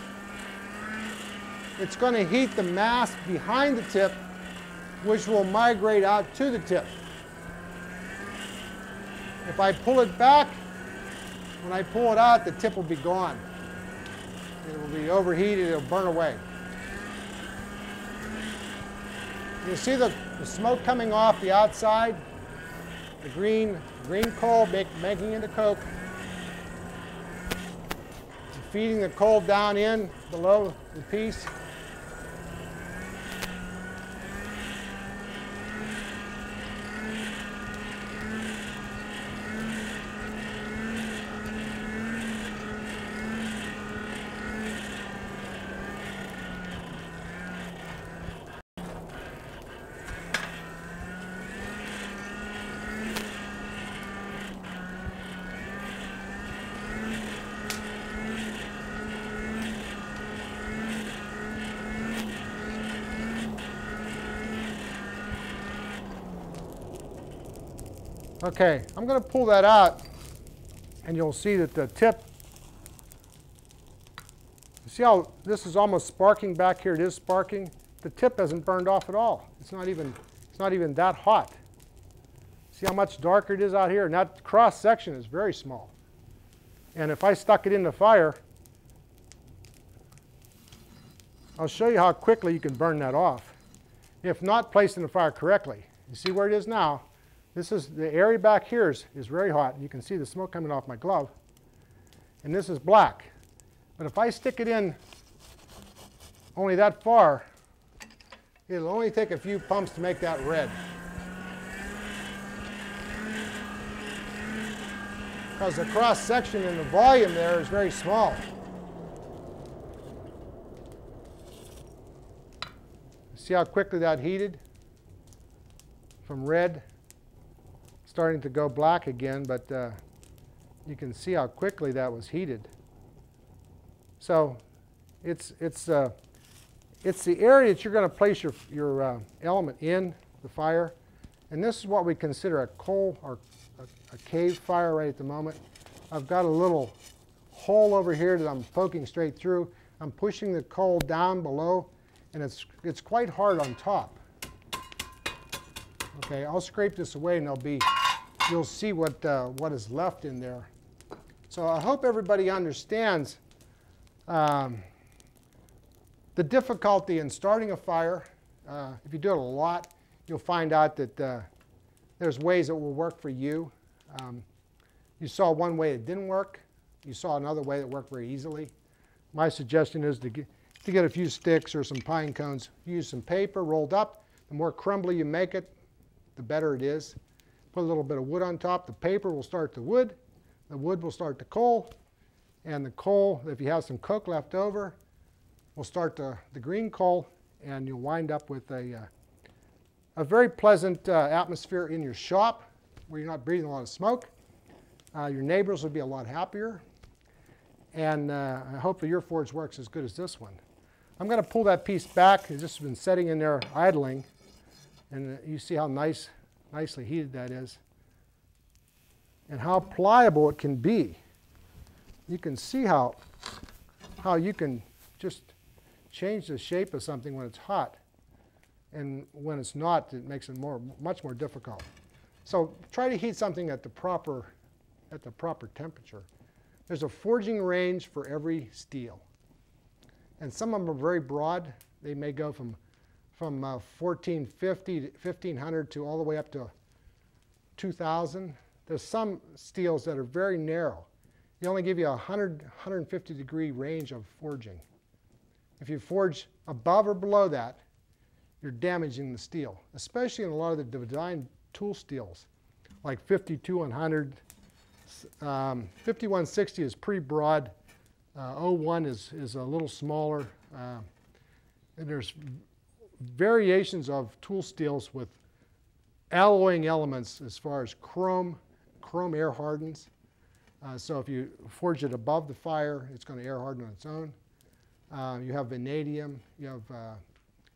It's going to heat the mass behind the tip, which will migrate out to the tip. If I pull it back, when I pull it out, the tip will be gone. It will be overheated, it'll burn away. You see the smoke coming off the outside, the green coal making into coke, feeding the coal down in below the piece. Okay, I'm going to pull that out, and you'll see that the tip, you see how this is almost sparking back here? It is sparking. The tip hasn't burned off at all. It's not even that hot. See how much darker it is out here? And that cross section is very small. And if I stuck it in the fire, I'll show you how quickly you can burn that off if not placed in the fire correctly. You see where it is now? This is, the area back here is very hot. You can see the smoke coming off my glove. And this is black. But if I stick it in only that far, it'll only take a few pumps to make that red. Because the cross section and the volume there is very small. See how quickly that heated? From red, starting to go black again, but you can see how quickly that was heated. So it's the area that you're going to place your element in the fire. And this is what we consider a coal or a cave fire right at the moment. I've got a little hole over here that I'm poking straight through. I'm pushing the coal down below, and it's quite hard on top. Okay, I'll scrape this away, and you'll see what is left in there. So I hope everybody understands the difficulty in starting a fire. If you do it a lot, you'll find out that there's ways that will work for you. You saw one way it didn't work. You saw another way that worked very easily. My suggestion is to get a few sticks or some pine cones. Use some paper rolled up. The more crumbly you make it, the better it is. Put a little bit of wood on top. The paper will start the wood will start the coal, and the coal, if you have some coke left over, will start the green coal, and you'll wind up with a very pleasant atmosphere in your shop where you're not breathing a lot of smoke. Your neighbors will be a lot happier, and hopefully your forge works as good as this one. I'm going to pull that piece back. It's just been sitting in there idling, and you see how nicely heated that is, and how pliable it can be. You can see how you can just change the shape of something when it's hot, and when it's not, it makes it much more difficult. So try to heat something at the proper temperature. There's a forging range for every steel, and some of them are very broad. They may go from 1450 to 1500 to all the way up to 2000. There's some steels that are very narrow. They only give you a 150 degree range of forging. If you forge above or below that, you're damaging the steel, especially in a lot of the design tool steels, like 5200. 5160 is pretty broad. 01 is a little smaller. And there's variations of tool steels with alloying elements as far as chrome air hardens. So if you forge it above the fire, it's going to air harden on its own. You have vanadium, you have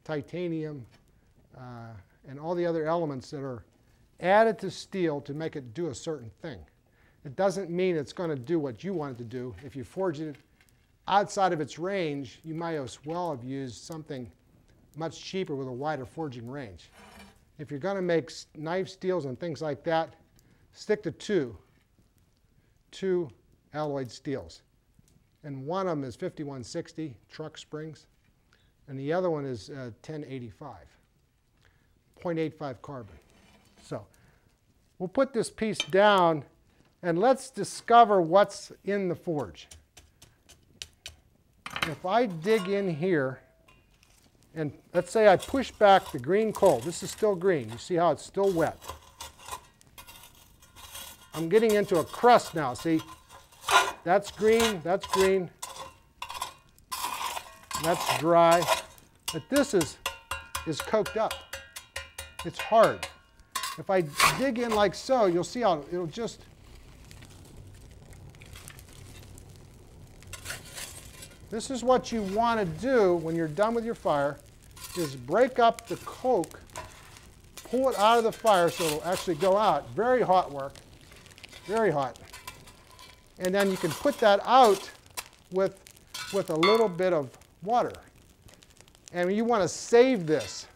titanium, and all the other elements that are added to steel to make it do a certain thing. It doesn't mean it's going to do what you want it to do. If you forge it outside of its range, you might as well have used something much cheaper with a wider forging range. If you're going to make knife steels and things like that, stick to two alloyed steels. And one of them is 5160 truck springs, and the other one is 1085, 0.85 carbon. So we'll put this piece down, and let's discover what's in the forge. If I dig in here, and let's say I push back the green coal. This is still green. You see how it's still wet. I'm getting into a crust now, see? That's green, that's dry. But this is coked up. It's hard. If I dig in like so, you'll see how it'll just, this is what you want to do when you're done with your fire, is break up the coke, pull it out of the fire so it'll actually go out. Very hot work, very hot. And then you can put that out with a little bit of water. And you want to save this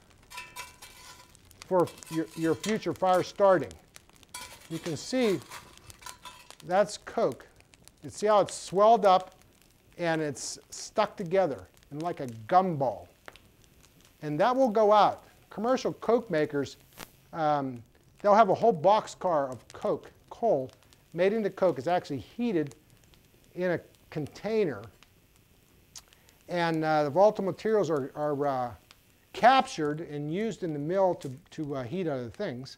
for your future fire starting. You can see that's coke. You see how it's swelled up and it's stuck together in like a gumball. And that will go out. Commercial coke makers they'll have a whole boxcar of coal made into coke. It's actually heated in a container. And the volatile materials are captured and used in the mill to heat other things.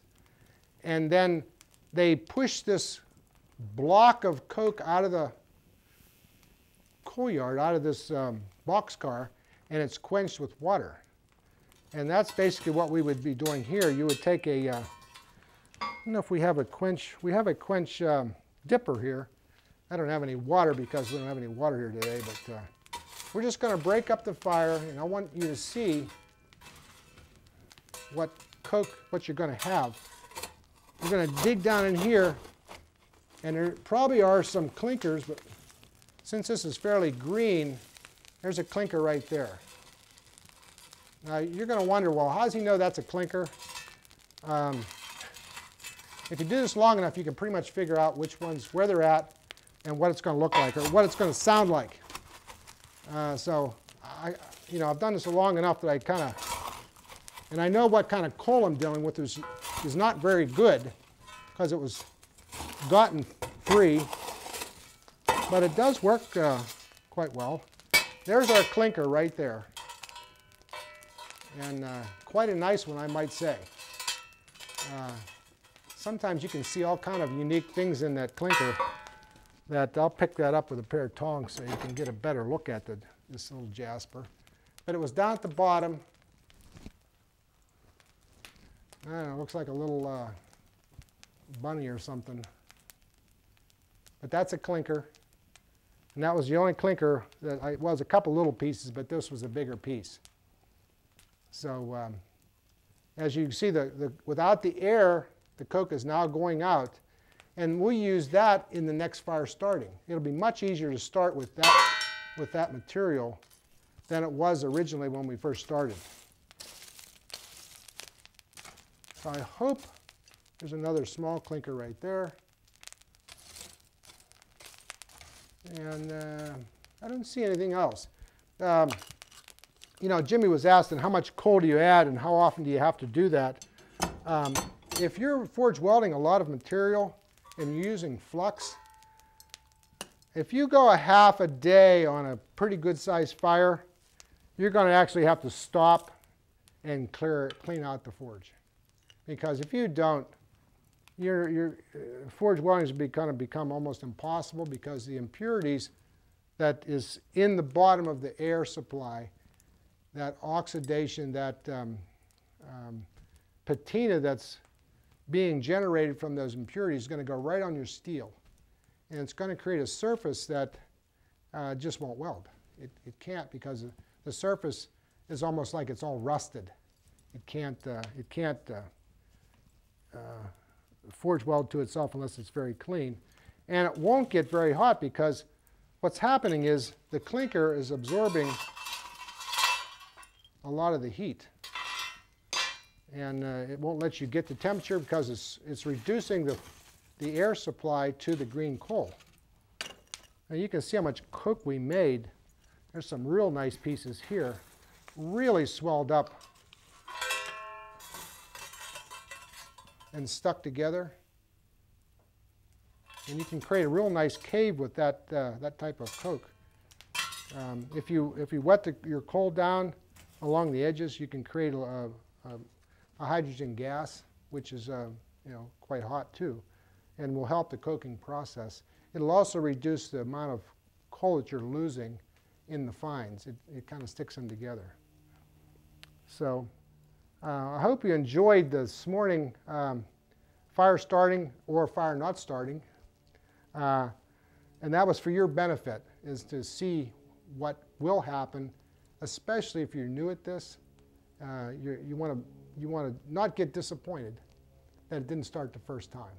And then they push this block of coke out of the coal yard, out of this boxcar, and it's quenched with water. And that's basically what we would be doing here. You would take a, I don't know if we have a quench, dipper here. I don't have any water because we don't have any water here today, but we're just going to break up the fire, and I want you to see what you're going to have. We're going to dig down in here, and there probably are some clinkers, but since this is fairly green, there's a clinker right there. Now you're going to wonder, well, how does he know that's a clinker? If you do this long enough, you can pretty much figure out which ones, where they're at, and what it's going to look like, or what it's going to sound like. So I've done this long enough that I kind of, and I know what kind of coal I'm dealing with is not very good because it was gotten free, but it does work quite well. There's our clinker right there, and quite a nice one, I might say. Sometimes you can see all kind of unique things in that clinker that I'll pick that up with a pair of tongs so you can get a better look at this little jasper. But it was down at the bottom. I don't know, it looks like a little bunny or something. But that's a clinker. And that was the only clinker that was a couple little pieces, but this was a bigger piece. So as you can see, without the air, the coke is now going out. And we'll use that in the next fire starting. It'll be much easier to start with that material than it was originally when we first started. So I hope there's another small clinker right there. And I don't see anything else. Jimmy was asking how much coal do you add and how often do you have to do that. If you're forge welding a lot of material and you're using flux, if you go a half a day on a pretty good sized fire, you're going to actually have to stop and clean out the forge. Because if you don't, your forge welding is going to become almost impossible because the impurities that is in the bottom of the air supply, that oxidation, that patina that's being generated from those impurities is going to go right on your steel. And it's going to create a surface that just won't weld. It can't because the surface is almost like it's all rusted. It can't forge weld to itself unless it's very clean. And it won't get very hot because what's happening is the clinker is absorbing a lot of the heat. And it won't let you get the temperature because it's reducing the air supply to the green coal. Now you can see how much coke we made. There's some real nice pieces here, really swelled up and stuck together. And you can create a real nice cave with that type of coke. If you wet your coal down along the edges, you can create a hydrogen gas, which is quite hot too, and will help the coking process. It'll also reduce the amount of coal that you're losing in the fines. It kind of sticks them together. So I hope you enjoyed this morning fire starting or fire not starting. And that was for your benefit, is to see what will happen, especially if you're new at this. You want to not get disappointed that it didn't start the first time.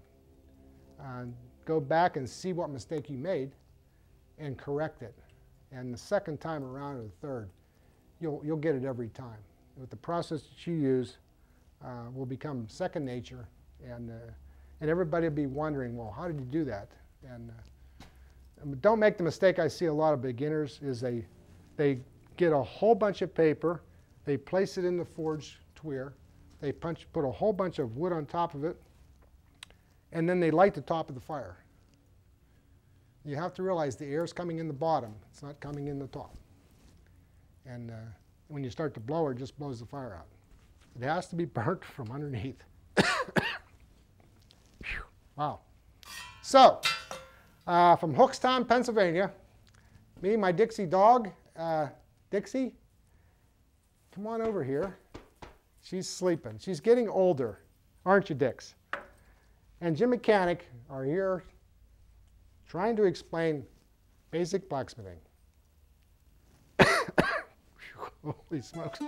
Go back and see what mistake you made and correct it. And the second time around or the third, you'll get it every time. With the process that you use will become second nature, and everybody will be wondering, well, how did you do that? And don't make the mistake I see a lot of beginners is they get a whole bunch of paper, they place it in the forge tuer, they put a whole bunch of wood on top of it, and then they light the top of the fire. You have to realize the air is coming in the bottom. It's not coming in the top. And when you start to blow, it just blows the fire out. It has to be burnt from underneath. Wow. So, from Hookstown, Pennsylvania, me, my Dixie dog, Dixie, come on over here. She's sleeping. She's getting older, aren't you, Dix? And Jim Mechanic are here trying to explain basic blacksmithing. Holy smokes.